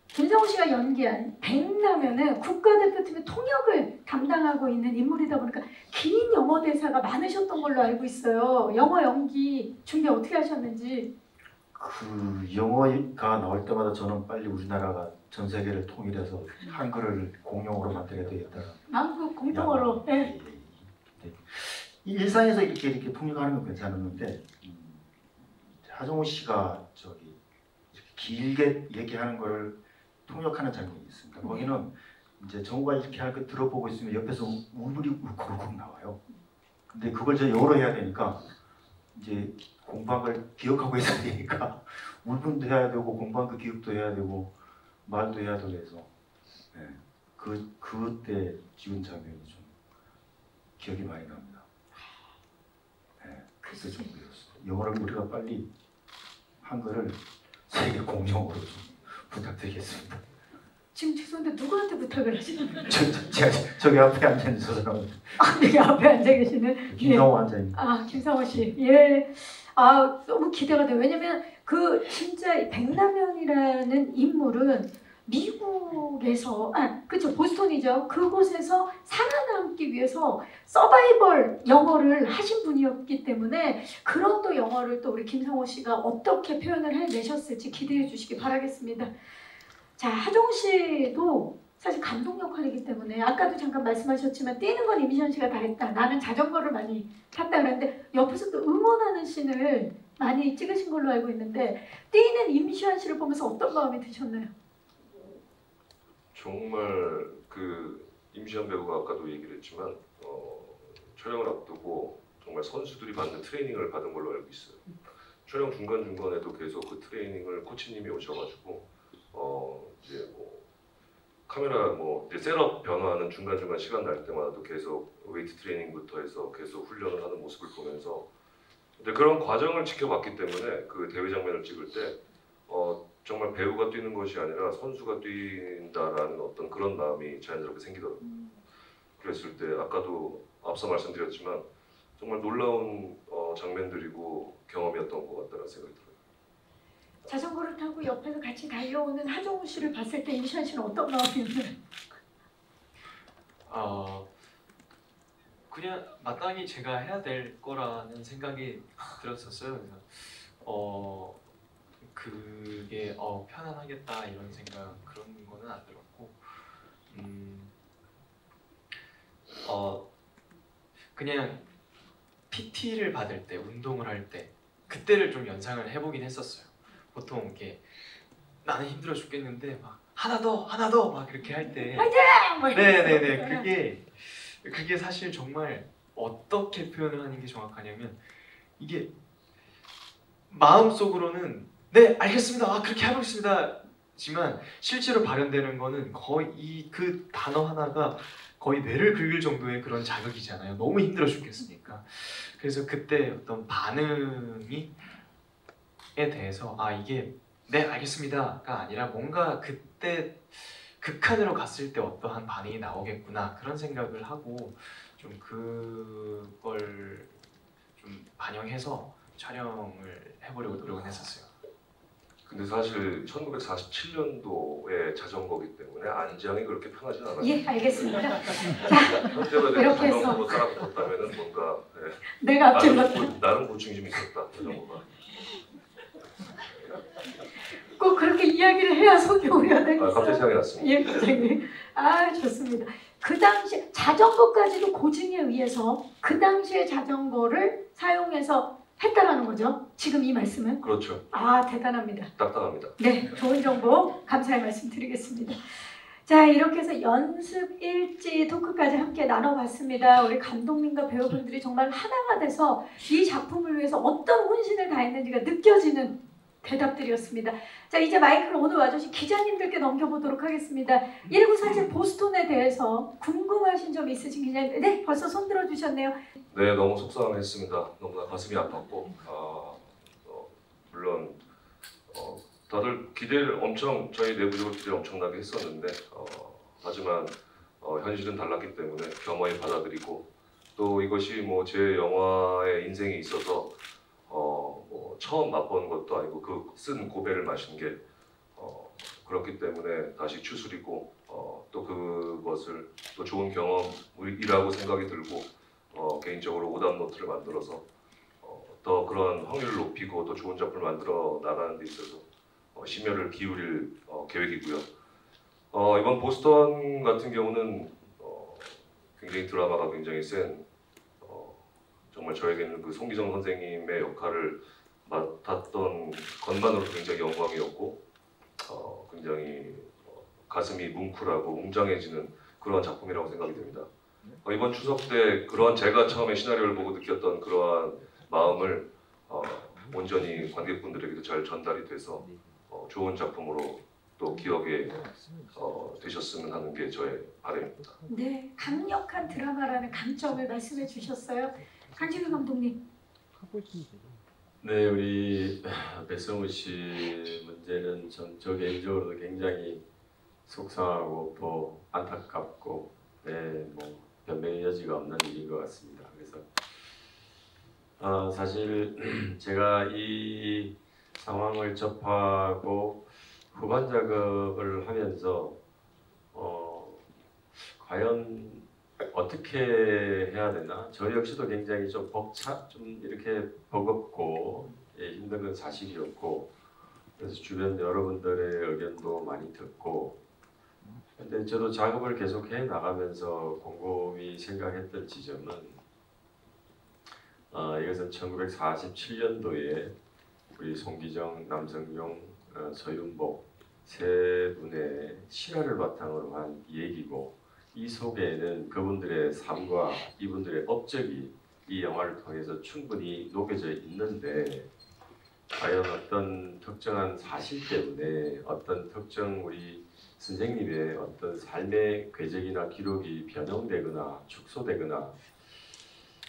[SPEAKER 3] 김상우 씨가 연기한 백라면은 국가대표팀의 통역을 담당하고 있는 인물이다 보니까 긴 영어 대사가 많으셨던 걸로 알고 있어요. 영어 연기 준비 어떻게 하셨는지.
[SPEAKER 5] 그 영어가 나올 때마다 저는 빨리 우리나라가 전 세계를 통일해서 한글을 공용어로 만들어야 되겠다는
[SPEAKER 3] 한국 공통어로. 예.
[SPEAKER 5] 일상에서 이렇게 통역하는 건 괜찮았는데 하정우 씨가 저기 길게 얘기하는 거를 통역하는 장면이 있습니다. 거기는 이제 정우가 이렇게 할 거 들어보고 있으면 옆에서 울분이 울컥울컥 나와요. 근데 그걸 저 영어로 해야 되니까 이제 공부한 걸 기억하고 있어야 되니까 울분도 해야 되고 공부한 거 기억도 해야 되고 말도 해야 되고 해서 그때 찍은 장면이 좀 기억이 많이 납니다. 그때 정도였어요. 영어를 우리가 빨리 한글을 세계 공용어로 좀 부탁드리겠습니다.
[SPEAKER 3] 지금 죄송한데 누구한테 부탁을 하시는 거예요?
[SPEAKER 5] 저기 앞에 앉아 있는 저 사람은
[SPEAKER 3] 여기 앞에 앉아 계시는
[SPEAKER 5] 김성호 앉아있는.
[SPEAKER 3] 김성호 씨. 예. 너무 기대가 돼요. 왜냐면 그 진짜 백남현이라는 인물은 미국에서 그쵸, 보스턴이죠. 그곳에서 살아남기 위해서 서바이벌 영어를 하신 분이었기 때문에 그런 또 영어를 또 우리 김성호 씨가 어떻게 표현을 해내셨을지 기대해 주시기 바라겠습니다. 자, 하종 씨도 사실 감독 역할이기 때문에 아까도 잠깐 말씀하셨지만 뛰는 건 임시완 씨가 다 했다. 나는 자전거를 많이 탔다 그랬는데 옆에서 또 응원하는 씬을 많이 찍으신 걸로 알고 있는데 뛰는 임시완 씨를 보면서 어떤 마음이 드셨나요?
[SPEAKER 2] 정말 그 임시완 배우가 아까도 얘기를 했지만 촬영을 앞두고 정말 선수들이 받는 트레이닝을 받은 걸로 알고 있어요. 촬영 중간중간에도 계속 그 트레이닝을 코치님이 오셔가지고 이제 뭐 카메라 이제 셋업 변화하는 중간중간 시간 날 때마다도 계속 웨이트 트레이닝부터 해서 계속 훈련을 하는 모습을 보면서 근데 그런 과정을 지켜봤기 때문에 그 대회 장면을 찍을 때 정말 배우가 뛰는 것이 아니라 선수가 뛴다라는 어떤 그런 마음이 자연스럽게 생기더라고요. 그랬을 때 아까도 앞서 말씀드렸지만 정말 놀라운 장면들이고 경험이었던 것 같다는 생각이 들어요.
[SPEAKER 3] 자전거를 타고 옆에서 같이 달려오는 하종우 씨를 봤을 때 임시완 씨는 어떤 마음이었나요?
[SPEAKER 4] 그냥 마땅히 제가 해야 될 거라는 생각이 들었었어요. 그래서 그게 편안하겠다 이런 생각 그런 거는 안 들었고 그냥 PT를 받을 때 운동을 할 때 그때를 좀 연상을 해보긴 했었어요. 보통 이렇게 나는 힘들어 죽겠는데 막 하나 더 막 이렇게 할 때 네네네 그게 사실 정말 어떻게 표현을 하는 게 정확하냐면 이게 마음속으로는 네 알겠습니다 그렇게 해보겠습니다 지만 실제로 발현되는 거는 거의 그 단어 하나가 거의 뇌를 긁을 정도의 그런 자극이잖아요. 너무 힘들어 죽겠으니까. 그래서 그때 어떤 반응에 대해서 이게 네 알겠습니다가 아니라 뭔가 그때 극한으로 갔을 때 어떠한 반응이 나오겠구나 그런 생각을 하고 좀 그걸 좀 반영해서 촬영을 해보려고 노력은 했었어요.
[SPEAKER 2] 근데 사실 1947년도의 자전거기 때문에 안장이 그렇게 편하진 않아요.
[SPEAKER 3] 예, 알겠습니다.
[SPEAKER 2] 현대가 되는
[SPEAKER 3] 이렇게 해서
[SPEAKER 2] 자전거로 따라 붙었다면은 뭔가
[SPEAKER 3] 내가 앞질렀다.
[SPEAKER 2] 나름 고충이 좀 있었다 자전거가.
[SPEAKER 3] 꼭 그렇게 이야기를 해야 속이 오려내겠어요.
[SPEAKER 2] 갑자기 생각이 났습니다.
[SPEAKER 3] 예, 부장님. 좋습니다. 그 당시 자전거까지도 고증에 의해서 그 당시의 자전거를 사용해서 했다라는 거죠. 지금 이 말씀은?
[SPEAKER 2] 그렇죠.
[SPEAKER 3] 대단합니다.
[SPEAKER 2] 딱딱합니다.
[SPEAKER 3] 네, 좋은 정보 감사의 말씀 드리겠습니다. 자, 이렇게 해서 연습 일지 토크까지 함께 나눠봤습니다. 우리 감독님과 배우분들이 정말 하나가 돼서 이 작품을 위해서 어떤 혼신을 다했는지가 느껴지는 대답들이었습니다. 자, 이제 마이크를 오늘 와주신 기자님들께 넘겨보도록 하겠습니다. 1947 보스턴에 대해서 궁금하신 점 있으신 기자님들, 네, 벌써 손 들어주셨네요.
[SPEAKER 2] 네, 너무 속상했습니다. 너무나 가슴이 아팠고, 물론 다들 기대를 저희 내부적으로 기대를 엄청나게 했었는데, 하지만 현실은 달랐기 때문에 겸허히 받아들이고, 또 이것이 제 영화의 인생에 있어서 처음 맛본 것도 아니고 그 쓴 고배를 마신 게 그렇기 때문에 다시 추스리고 또 그것을 또 좋은 경험이라고 생각이 들고 개인적으로 오답 노트를 만들어서 더 그런 확률을 높이고 더 좋은 작품을 만들어 나가는 데 있어서 심혈을 기울일 계획이고요. 이번 보스턴 같은 경우는 굉장히 드라마가 굉장히 센 정말 저에게는 그 송기정 선생님의 역할을 맡았던 것만으로도 굉장히 영광이었고 굉장히 가슴이 뭉클하고 웅장해지는 그러한 작품이라고 생각이 됩니다. 이번 추석 때 그러한 제가 처음에 시나리오를 보고 느꼈던 그러한 마음을 온전히 관객분들에게도 잘 전달이 돼서 좋은 작품으로 또 기억에 되셨으면 하는 게 저의 바람입니다.
[SPEAKER 3] 네, 강력한 드라마라는 강점을 말씀해 주셨어요. 강진우 감독님.
[SPEAKER 6] 네, 우리 배성우 씨 문제는 저 개인적으로도 굉장히 속상하고 또 안타깝고 뭐 변명의 여지가 없는 일인 것 같습니다. 그래서 사실 제가 이 상황을 접하고 후반 작업을 하면서 과연 어떻게 해야 되나? 저 역시도 굉장히 좀 이렇게 버겁고 힘든 건 사실이었고, 그래서 주변 여러분들의 의견도 많이 듣고, 근데 저도 작업을 계속해 나가면서 곰곰이 생각했던 지점은 이것은 1947년도에 우리 송기정, 남성용, 서윤복 세 분의 실화를 바탕으로 한 얘기고, 이 속에는 그분들의 삶과 이분들의 업적이 이 영화를 통해서 충분히 녹여져 있는데, 과연 어떤 특정한 사실 때문에 어떤 특정 우리 선생님의 어떤 삶의 궤적이나 기록이 변형되거나 축소되거나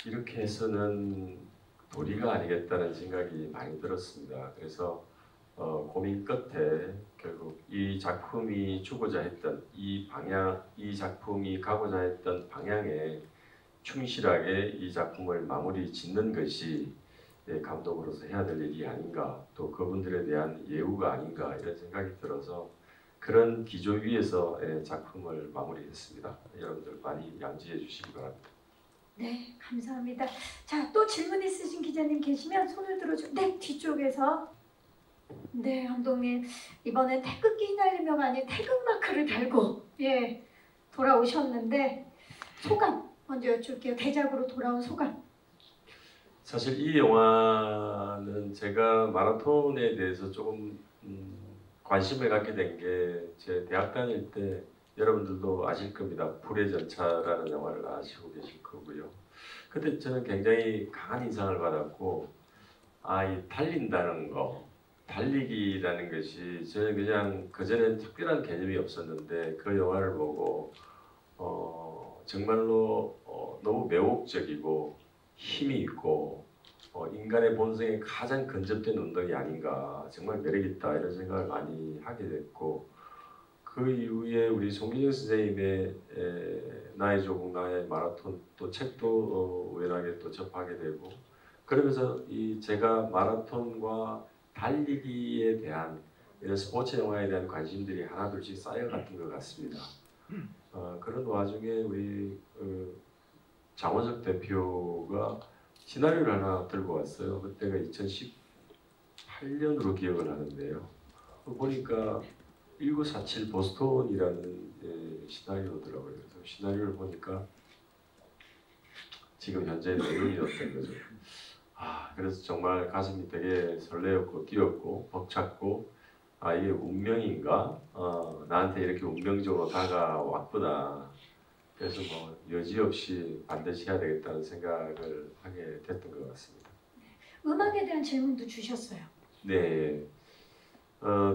[SPEAKER 6] 이렇게 해서는 도리가 아니겠다는 생각이 많이 들었습니다. 그래서 고민 끝에 결국 이 작품이 주고자 했던 이 방향, 이 작품이 가고자 했던 방향에 충실하게 이 작품을 마무리 짓는 것이 감독으로서 해야 될 일이 아닌가, 또 그분들에 대한 예우가 아닌가 이런 생각이 들어서 그런 기조 위에서 작품을 마무리했습니다. 여러분들 많이 양지해 주시기 바랍니다.
[SPEAKER 3] 네, 감사합니다. 자, 또 질문 있으신 기자님 계시면 손을 들어주고, 네, 뒤쪽에서. 네, 감독님 이번엔 태극기 휘날리며 아닌 태극마크를 달고 돌아오셨는데 소감 먼저 여쭐게요. 대작으로 돌아온 소감.
[SPEAKER 6] 사실 이 영화는 제가 마라톤에 대해서 조금 관심을 갖게 된 게 제 대학 다닐 때 여러분들도 아실 겁니다. 불의 전차라는 영화를 아시고 계실 거고요. 그때 저는 굉장히 강한 인상을 받았고, 이 달린다는 거, 달리기라는 것이 저는 그냥 그전엔 특별한 개념이 없었는데 그 영화를 보고 정말로 너무 매혹적이고 힘이 있고 인간의 본성에 가장 근접된 운동이 아닌가, 정말 매력있다 이런 생각을 많이 하게 됐고, 그 이후에 우리 송기정 선생님의 나의 조국 나의 마라톤 또 책도 우연하게 또 접하게 되고, 그러면서 제가 마라톤과 달리기에 대한 이런 스포츠 영화에 대한 관심들이 하나둘씩 쌓여갔던 것 같습니다. 그런 와중에 우리 장원석 대표가 시나리오를 하나 들고 왔어요. 그때가 2018년으로 기억을 하는데요. 보니까 1947 보스턴이라는 시나리오더라고요. 그래서 시나리오를 보니까 지금 현재 내용이었던 거죠. 그래서 정말 가슴이 되게 설레었고 뛰었고 벅찼고, 이게 운명인가? 나한테 이렇게 운명적으로 다가왔구나. 그래서 뭐 여지없이 반드시 해야 되겠다는 생각을 하게 됐던 것 같습니다.
[SPEAKER 3] 음악에 대한 질문도 주셨어요.
[SPEAKER 6] 네.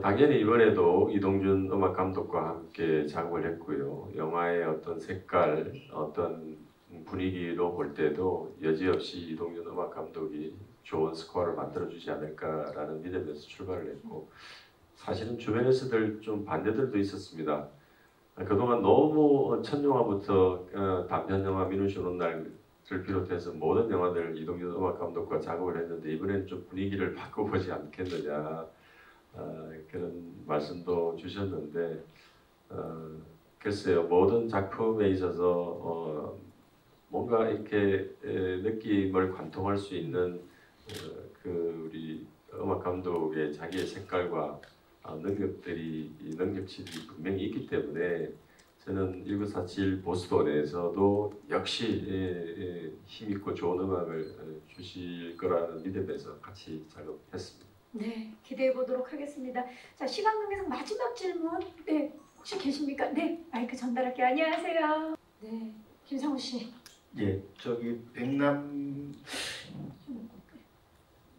[SPEAKER 6] 당연히 이번에도 이동준 음악 감독과 함께 작업을 했고요. 영화의 어떤 색깔, 어떤 분위기로 볼 때도 여지없이 이동준 음악 감독이 좋은 스코어를 만들어주지 않을까라는 믿음에서 출발을 했고, 사실은 주변에서들 좀 반대들도 있었습니다. 그동안 너무 첫 영화부터 단편 영화 민우씨 오는 날을 비롯해서 모든 영화들 이동준 음악 감독과 작업을 했는데 이번엔 좀 분위기를 바꿔보지 않겠느냐, 그런 말씀도 주셨는데, 글쎄요, 모든 작품에 있어서 뭔가 이렇게 느낌을 관통할 수 있는 우리 음악 감독의 자기의 색깔과 능력치들이 분명히 있기 때문에 저는 1947 보스턴에서도 역시 힘있고 좋은 음악을 주실 거라는 믿음에서 같이 작업했습니다.
[SPEAKER 3] 네, 기대해 보도록 하겠습니다. 자, 시간관계상 마지막 질문, 혹시 계십니까? 네, 마이크 전달할게요. 안녕하세요. 네, 김상우 씨.
[SPEAKER 5] 예, 저기 백남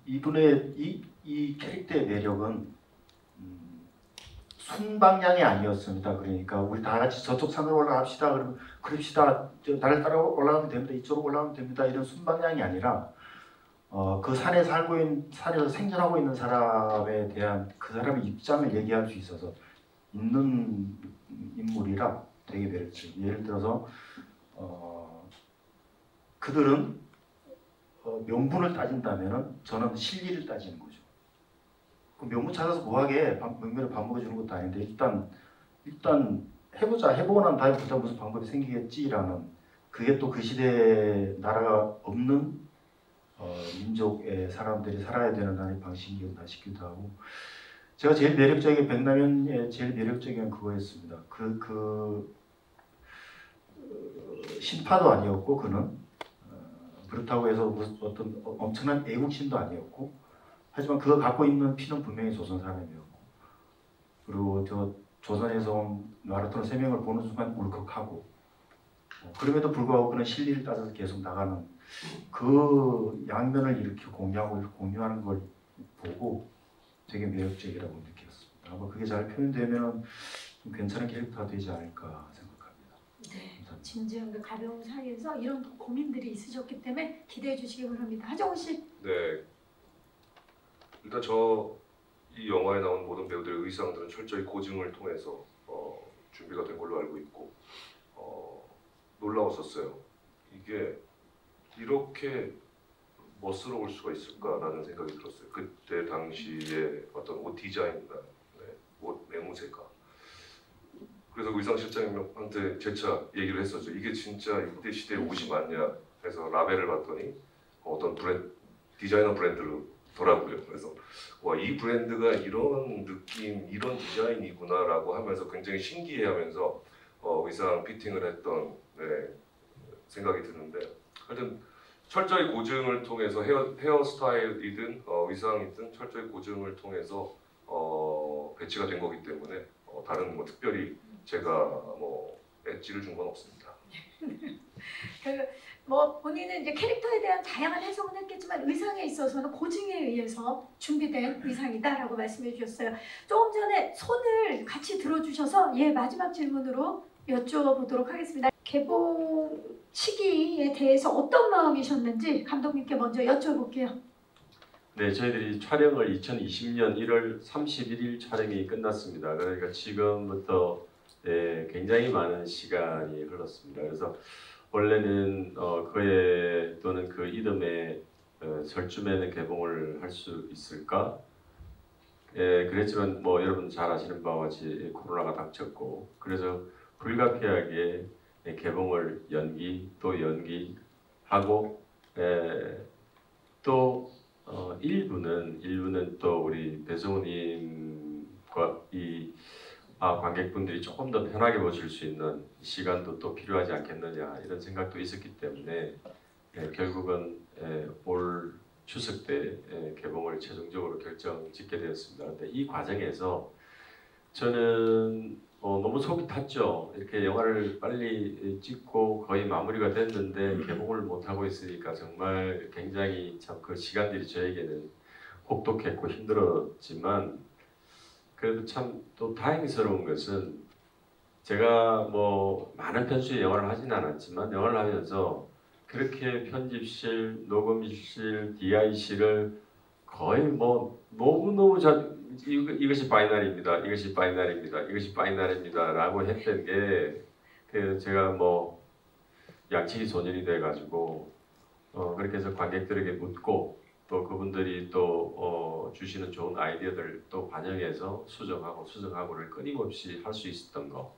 [SPEAKER 5] 이분의 이 캐릭터의 매력은 순방향이 아니었습니다. 그러니까 우리 다 같이 저쪽 산으로 올라갑시다. 그럽시다. 나를 따라 올라가면 됩니다. 이쪽으로 올라가면 됩니다. 이런 순방향이 아니라 그 산에서 생존하고 있는 사람에 대한 그 사람의 입장을 얘기할 수 있어서 있는 인물이라 되게 매력적이에요. 예를 들어서 그들은 명분을 따진다면은 저는 실리를 따지는 거죠. 그 명분 찾아서 고하게 명분을 밥 먹여주는 것도 아닌데 일단 해보자. 해보고 난 다음에 보자 무슨 방법이 생기겠지라는 그게 또 그 시대에 나라가 없는 민족의 사람들이 살아야 되는 나의 방식이었나 싶기도 하고 제가 제일 매력적인 백남현의 제일 매력적인 그거였습니다. 신파도 아니었고 그는 그렇다고 해서 무슨 어떤 엄청난 애국심도 아니었고 하지만 그가 갖고 있는 피는 분명히 조선 사람이었고 그리고 저 조선에서 온 마라톤 3명을 보는 순간 울컥하고 그럼에도 불구하고 그는 실리를 따져서 계속 나가는 그 양면을 이렇게 공유하는 걸 보고 되게 매력적이라고 느꼈습니다. 아마 그게 잘 표현되면 좀 괜찮은 캐릭터가 되지 않을까 생각합니다.
[SPEAKER 3] 네, 진지한 그 가벼운 사이에서 이런 고민들이 있으셨기 때문에 기대해 주시기 바랍니다. 하정우 씨.
[SPEAKER 2] 네. 일단 이 영화에 나온 모든 배우들의 의상들은 철저히 고증을 통해서 준비가 된 걸로 알고 있고 놀라웠었어요. 이게 이렇게 멋스러울 수가 있을까라는 생각이 들었어요. 그때 당시에 어떤 옷 디자인이나 옷 매무새가. 그래서 의상 실장님한테 재차 얘기를 했었죠. 이게 진짜 이때 시대의 옷이 맞냐 해서 라벨을 봤더니 어떤 디자이너 브랜드더라고요. 그래서 와, 이 브랜드가 이런 느낌, 이런 디자인이구나라고 하면서 굉장히 신기해하면서 의상 피팅을 했던 생각이 드는데 하여튼 철저히 고증을 통해서 헤어스타일이든 의상이든 철저히 고증을 통해서 배치가 된 거기 때문에 다른 뭐 특별히 제가 뭐 엣지를 준 건 없습니다.
[SPEAKER 3] 뭐 본인은 이제 캐릭터에 대한 다양한 해석은 했겠지만 의상에 있어서는 고증에 의해서 준비된 의상이다라고 말씀해 주셨어요. 조금 전에 손을 같이 들어주셔서 마지막 질문으로 여쭤보도록 하겠습니다. 개봉 시기에 대해서 어떤 마음이셨는지 감독님께 먼저 여쭤볼게요.
[SPEAKER 6] 네, 저희들이 촬영을 2020년 1월 31일 촬영이 끝났습니다. 그러니까 지금부터 굉장히 많은 시간이 흘렀습니다. 그래서 원래는 그해 또는 그 이듬해 설쯤에는 개봉을 할 수 있을까? 그랬지만 뭐 여러분 잘 아시는 바와 같이 코로나가 닥쳤고 그래서 불가피하게 개봉을 연기하고 또 일부는 또 우리 배성우님과 관객분들이 조금 더 편하게 보실 수 있는 시간도 또 필요하지 않겠느냐 이런 생각도 있었기 때문에 결국은 올 추석 때 개봉을 최종적으로 결정짓게 되었습니다. 그런데 이 과정에서 저는 너무 속이 탔죠. 이렇게 영화를 빨리 찍고 거의 마무리가 됐는데 개봉을 못하고 있으니까 정말 굉장히 참 그 시간들이 저에게는 혹독했고 힘들었지만 그래도 참 또 다행스러운 것은 제가 뭐 많은 편수의 영화를 하진 않았지만 영화를 하면서 그렇게 편집실, 녹음실, DI실을 거의 뭐 너무너무 이것이 파이널입니다. 이것이 파이널입니다. 이것이 파이널입니다. 라고 했던 게 제가 뭐 양치기 소년이 돼가지고 그렇게 해서 관객들에게 묻고 또 그분들이 또 주시는 좋은 아이디어들 또 반영해서 수정하고를 끊임없이 할 수 있었던 거.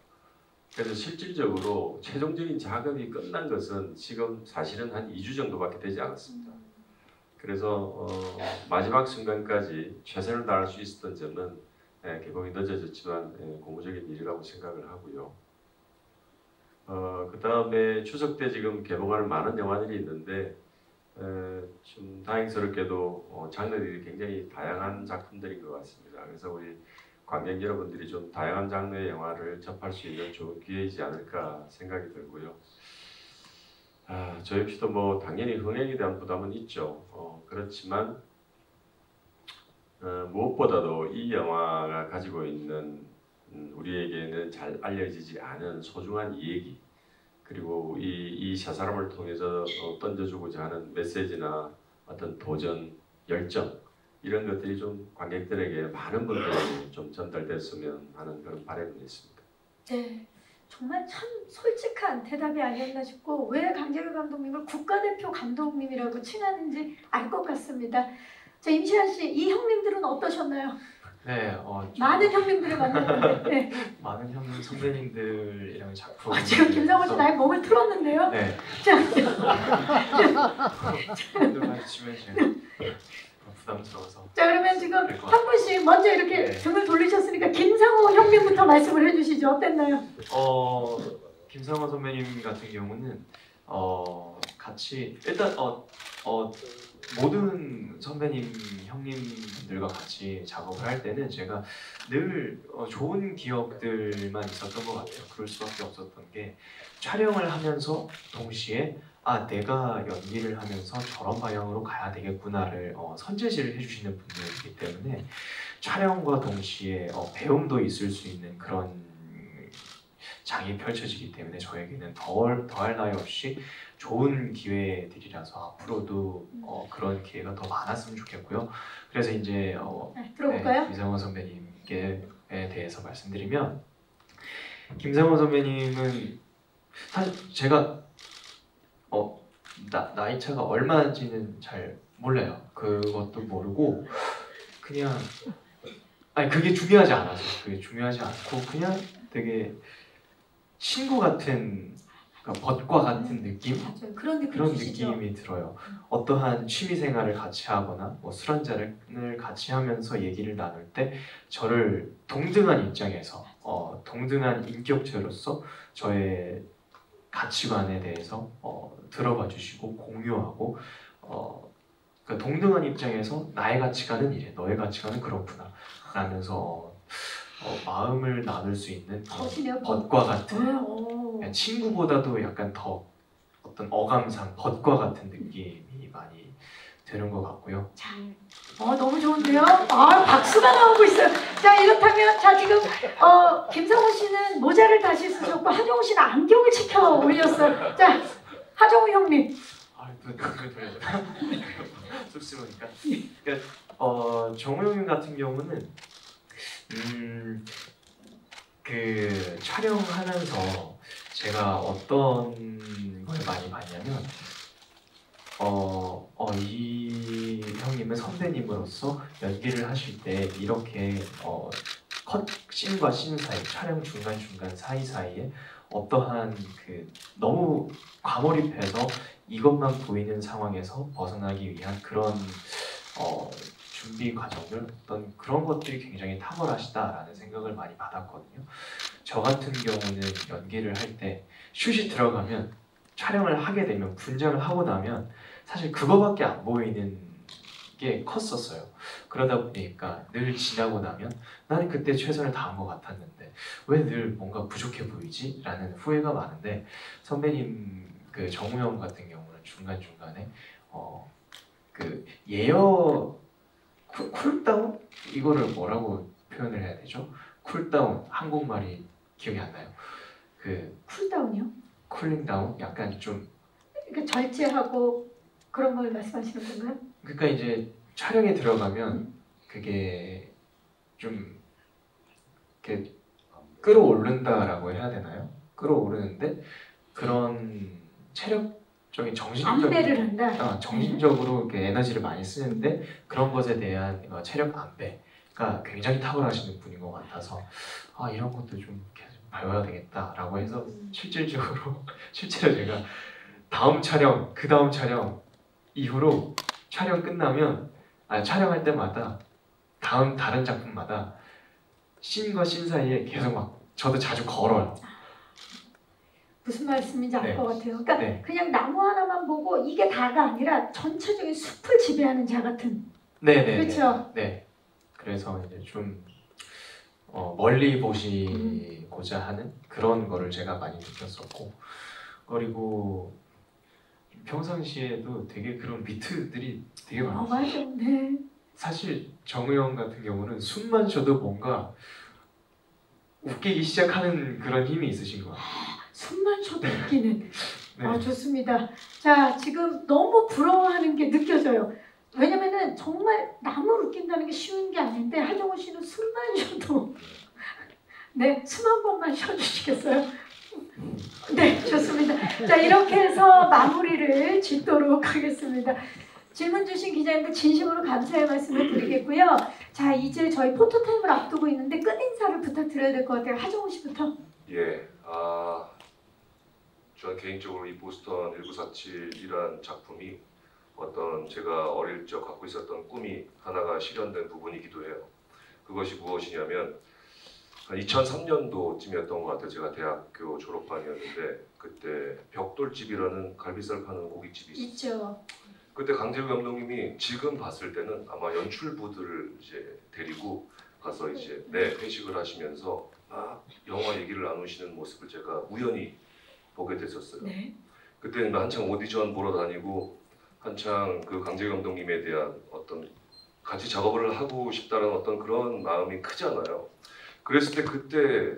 [SPEAKER 6] 그래서 실질적으로 최종적인 작업이 끝난 것은 지금 사실은 한 2주 정도밖에 되지 않았습니다. 그래서 마지막 순간까지 최선을 다할 수 있었던 점은 개봉이 늦어졌지만 고무적인 일이라고 생각을 하고요. 그 다음에 추석 때 지금 개봉할 많은 영화들이 있는데 좀 다행스럽게도 장르들이 굉장히 다양한 작품들인 것 같습니다. 그래서 우리 관객 여러분들이 좀 다양한 장르의 영화를 접할 수 있는 좋은 기회이지 않을까 생각이 들고요. 저 역시도 뭐 당연히 흥행에 대한 부담은 있죠. 그렇지만 무엇보다도 이 영화가 가지고 있는 우리에게는 잘 알려지지 않은 소중한 이야기 그리고 이 세 사람을 통해서 던져주고자 하는 메시지나 어떤 도전, 열정 이런 것들이 좀 관객들에게 많은 분들이 좀 전달됐으면 하는 그런 바람이 있습니다.
[SPEAKER 3] 네, 정말 참 솔직한 대답이 아니었나 싶고 왜 강재규 감독님을 국가대표 감독님이라고 칭하는지 알 것 같습니다. 자, 임시완 씨, 이 형님들은 어떠셨나요?
[SPEAKER 4] 네,
[SPEAKER 3] 많은 형님들을 만났는데 네.
[SPEAKER 4] 많은 형님 선배님들이랑 작품.
[SPEAKER 3] 지금 김상원 씨 나의 몸을 틀었는데요.
[SPEAKER 4] 네.
[SPEAKER 3] 자,
[SPEAKER 4] 말씀해 주시면 부담스러워서.
[SPEAKER 3] 자 그러면 지금
[SPEAKER 4] 될것
[SPEAKER 3] 한 분씩 먼저 이렇게
[SPEAKER 4] 네.
[SPEAKER 3] 등을 돌리셨으니까 김상호 형님부터 말씀을 해주시죠. 어땠나요?
[SPEAKER 4] 김상원 선배님 같은 경우는 같이 일단 모든 선배님 형님들과 같이 작업을 할 때는 제가 늘 좋은 기억들만 있었던 것 같아요. 그럴 수밖에 없었던 게 촬영을 하면서 동시에 내가 연기를 하면서 저런 방향으로 가야 되겠구나를 선제시를 해주시는 분들이기 때문에 촬영과 동시에 배움도 있을 수 있는 그런 장이 펼쳐지기 때문에 저에게는 더할 나위 없이 좋은 기회들이라서 앞으로도 그런 기회가 더 많았으면 좋겠고요. 그래서 이제
[SPEAKER 3] 들어볼까요?
[SPEAKER 4] 김상원 선배님께 대해서 말씀드리면 김상원 선배님은 사실 제가 나이 차가 얼마인지는 잘 몰라요. 그것도 모르고 그냥 그게 중요하지 않아서 그게 중요하지 않고 그냥 되게 친구 같은 벗과 같은 느낌?
[SPEAKER 3] 맞아요. 그런 느낌
[SPEAKER 4] 그런
[SPEAKER 3] 주시죠?
[SPEAKER 4] 느낌이 들어요. 어떠한 취미 생활을 같이 하거나 술 한잔을 같이 하면서 얘기를 나눌 때 저를 동등한 입장에서 동등한 인격체로서 저의 가치관에 대해서 들어봐 주시고 공유하고 그 동등한 입장에서 나의 가치관은 이래, 너의 가치관은 그렇구나 라면서 마음을 나눌 수 있는 벗과 같은 친구보다도 약간 더 어떤 어감상 벗과 같은 느낌이 많이 드는 것 같고요.
[SPEAKER 3] 자, 너무 좋은데요? 박수가 나오고 있어요. 자, 이렇다면 지금 김상훈 씨는 모자를 다시 쓰셨고 하정우 씨는 안경을 치켜 올렸어요. 자, 하정우 형님.
[SPEAKER 4] 쑥스러우니까. 그러니까 정우 형님 같은 경우는 그 촬영하면서 제가 어떤 걸 많이 봤냐면 이 형님은 선배님으로서 연기를 하실 때 이렇게 컷 씬과 씬 사이, 촬영 중간 사이사이에 어떠한 너무 과몰입해서 이것만 보이는 상황에서 벗어나기 위한 그런 준비 과정들, 어떤 그런 것들이 굉장히 탁월하시다라는 생각을 많이 받았거든요. 저 같은 경우는 연기를 할 때 슛이 들어가면 촬영을 하게 되면 분장을 하고 나면 사실 그거밖에 안 보이는 게 컸었어요. 그러다 보니까 늘 지나고 나면 나는 그때 최선을 다한 것 같았는데 왜 늘 뭔가 부족해 보이지? 라는 후회가 많은데 선배님 정우 형 같은 경우는 중간중간에 예여 쿨다운? 이거를 뭐라고 표현을 해야 되죠? 쿨다운, 한국말이 기억이 안 나요.
[SPEAKER 3] 쿨다운이요?
[SPEAKER 4] 쿨링다운? 약간 좀
[SPEAKER 3] 그러니까 절제하고 그런 걸 말씀하시는 건가요?
[SPEAKER 4] 그러니까 이제 촬영에 들어가면 그게 좀 이렇게 끌어오른다라고 해야 되나요? 끌어오르는데 그런 체력적인 정신적인
[SPEAKER 3] 안배를 한다.
[SPEAKER 4] 정신적으로 이렇게 에너지를 많이 쓰는데 그런 것에 대한 체력 안배가 굉장히 탁월하시는 분인 것 같아서 이런 것도 좀 계속 배워야 되겠다라고 해서 실질로 제가 다음 촬영, 그 다음 촬영 이후로 촬영 끝나면 촬영할 때마다 다른 작품마다 씬과 씬 사이에 계속 막 저도 자주 걸어요.
[SPEAKER 3] 무슨 말씀인지 알 것 같아요. 그러니까
[SPEAKER 4] 네.
[SPEAKER 3] 그냥 나무 하나만 보고 이게 다가 아니라 전체적인 숲을 지배하는 자 같은.
[SPEAKER 4] 네네.
[SPEAKER 3] 그렇죠.
[SPEAKER 4] 네. 그래서 이제 좀 멀리 보시고자 하는 그런 거를 제가 많이 느꼈었고, 그리고 평상시에도 되게 그런 비트들이 되게 많았어요.
[SPEAKER 3] 맞아. 네.
[SPEAKER 4] 사실 정우 형 같은 경우는 숨만 쉬어도 뭔가 웃기기 시작하는 그런 힘이 있으신 것 같아요.
[SPEAKER 3] 숨만 쉬어도 웃기는.
[SPEAKER 4] 네.
[SPEAKER 3] 좋습니다. 자, 지금 너무 부러워하는 게 느껴져요. 왜냐면은 정말 남을 웃긴다는 게 쉬운 게 아닌데 하정우 씨는 숨만 쉬어도 네, 숨 한 번만 쉬어주시겠어요? 네, 좋습니다. 자, 이렇게 해서 마무리를 짓도록 하겠습니다. 질문 주신 기자님들 진심으로 감사의 말씀을 드리겠고요. 자, 이제 저희 포토타임을 앞두고 있는데 끝인사를 부탁드려야 될 것 같아요. 하정우 씨부터.
[SPEAKER 2] 예, 저는 개인적으로 이 보스턴 1947이란 작품이 어떤 제가 어릴 적 갖고 있었던 꿈이 하나가 실현된 부분이기도 해요. 그것이 무엇이냐면 2003년도쯤이었던 것 같아요. 제가 대학교 졸업반이었는데 그때 벽돌집이라는 갈비살 파는 고깃집이 있었어요.
[SPEAKER 3] 있죠.
[SPEAKER 2] 그때 강재구 감독님이 지금 봤을 때는 아마 연출부들을 이제 데리고 가서 이제 회식을 하시면서 막 영화 얘기를 나누시는 모습을 제가 우연히 보게 됐었어요.
[SPEAKER 3] 네.
[SPEAKER 2] 그때는 한창 오디션 보러 다니고 한창 그 강재구 감독님에 대한 어떤 같이 작업을 하고 싶다는 어떤 그런 마음이 크잖아요. 그랬을 때 그때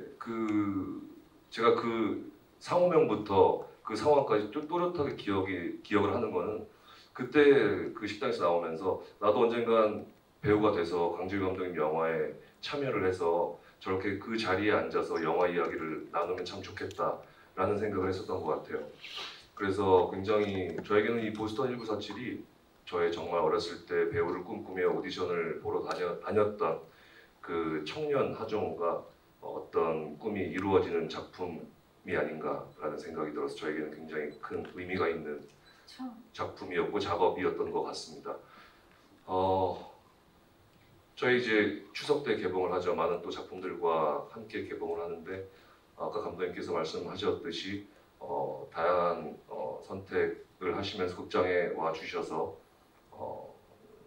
[SPEAKER 2] 제가 그 상호명부터 그 상황까지 또렷하게 기억을 하는 거는 그때 그 식당에서 나오면서 나도 언젠간 배우가 돼서 강재구 감독님 영화에 참여를 해서 저렇게 그 자리에 앉아서 영화 이야기를 나누면 참 좋겠다라는 생각을 했었던 것 같아요. 그래서 굉장히 저에게는 이 보스턴 1947이 저의 정말 어렸을 때 배우를 꿈꾸며 오디션을 보러 다녔던 그 청년 하정우가 어떤 꿈이 이루어지는 작품이 아닌가라는 생각이 들어서 저에게는 굉장히 큰 의미가 있는 작품이었고 작업이었던 것 같습니다. 저희 이제 추석 때 개봉을 하죠. 많은 또 작품들과 함께 개봉을 하는데 아까 감독님께서 말씀하셨듯이 다양한 선택을 하시면서 극장에 와 주셔서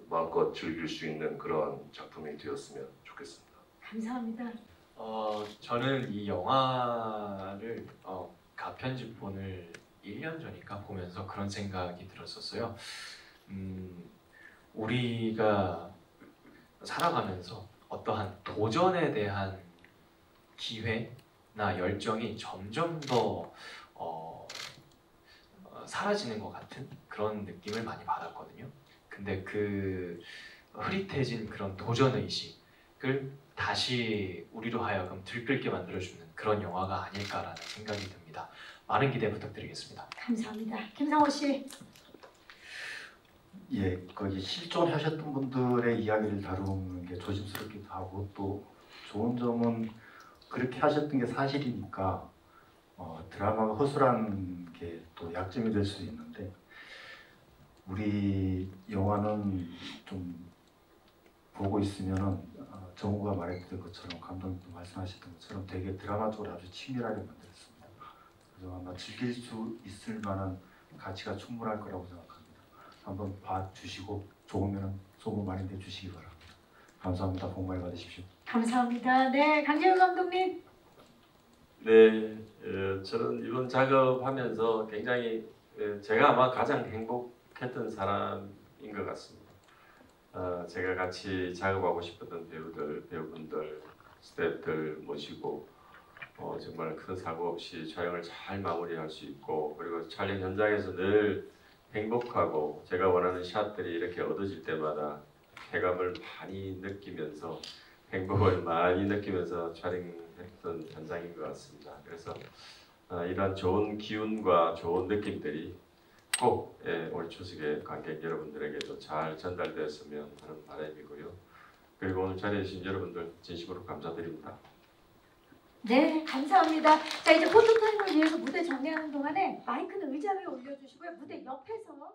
[SPEAKER 2] 마음껏 즐길 수 있는 그런 작품이 되었으면 좋겠습니다.
[SPEAKER 3] 감사합니다.
[SPEAKER 4] 저는 이 영화를 가편집본을 1년 전인가 보면서 그런 생각이 들었었어요. 우리가 살아가면서 어떠한 도전에 대한 기회나 열정이 점점 더 사라지는 것 같은 그런 느낌을 많이 받았거든요. 근데 그 흐릿해진 그런 도전의식을 다시 우리로 하여금 들끓게 만들어주는 그런 영화가 아닐까라는 생각이 듭니다. 많은 기대 부탁드리겠습니다.
[SPEAKER 3] 감사합니다. 김상호 씨.
[SPEAKER 5] 예, 거기 실존하셨던 분들의 이야기를 다루는 게 조심스럽기도 하고 또 좋은 점은 그렇게 하셨던 게 사실이니까 드라마가 허술한 게 또 약점이 될 수도 있는데 우리 영화는 좀 보고 있으면은 정우가 말했던 것처럼 감독님도 말씀하셨던 것처럼 되게 드라마적으로 아주 치밀하게 만들었습니다. 그래서 아마 즐길 수 있을 만한 가치가 충분할 거라고 생각합니다. 한번 봐주시고 좋으면 소문 많이 내주시기 바랍니다. 감사합니다. 복 많이 받으십시오.
[SPEAKER 3] 감사합니다. 네, 강재훈 감독님.
[SPEAKER 6] 네, 저는 이번 작업하면서 굉장히 제가 아마 가장 행복했던 사람인 것 같습니다. 제가 같이 작업하고 싶었던 배우분들, 스태프들 모시고 정말 큰 사고 없이 촬영을 잘 마무리할 수 있고 그리고 촬영 현장에서 늘 행복하고 제가 원하는 샷들이 이렇게 얻어질 때마다 쾌감을 많이 느끼면서 행복을 많이 느끼면서 촬영했던 현장인 것 같습니다. 그래서 이러한 좋은 기운과 좋은 느낌들이 꼭 올 추석에 관객 여러분들에게도 잘 전달되었으면 하는 바람이고요. 그리고 오늘 자리에 계신 여러분들 진심으로 감사드립니다.
[SPEAKER 3] 네, 감사합니다. 자, 이제 포토타임을 위해서 무대 정리하는 동안에 마이크는 의자 위에 올려주시고요. 무대 옆에서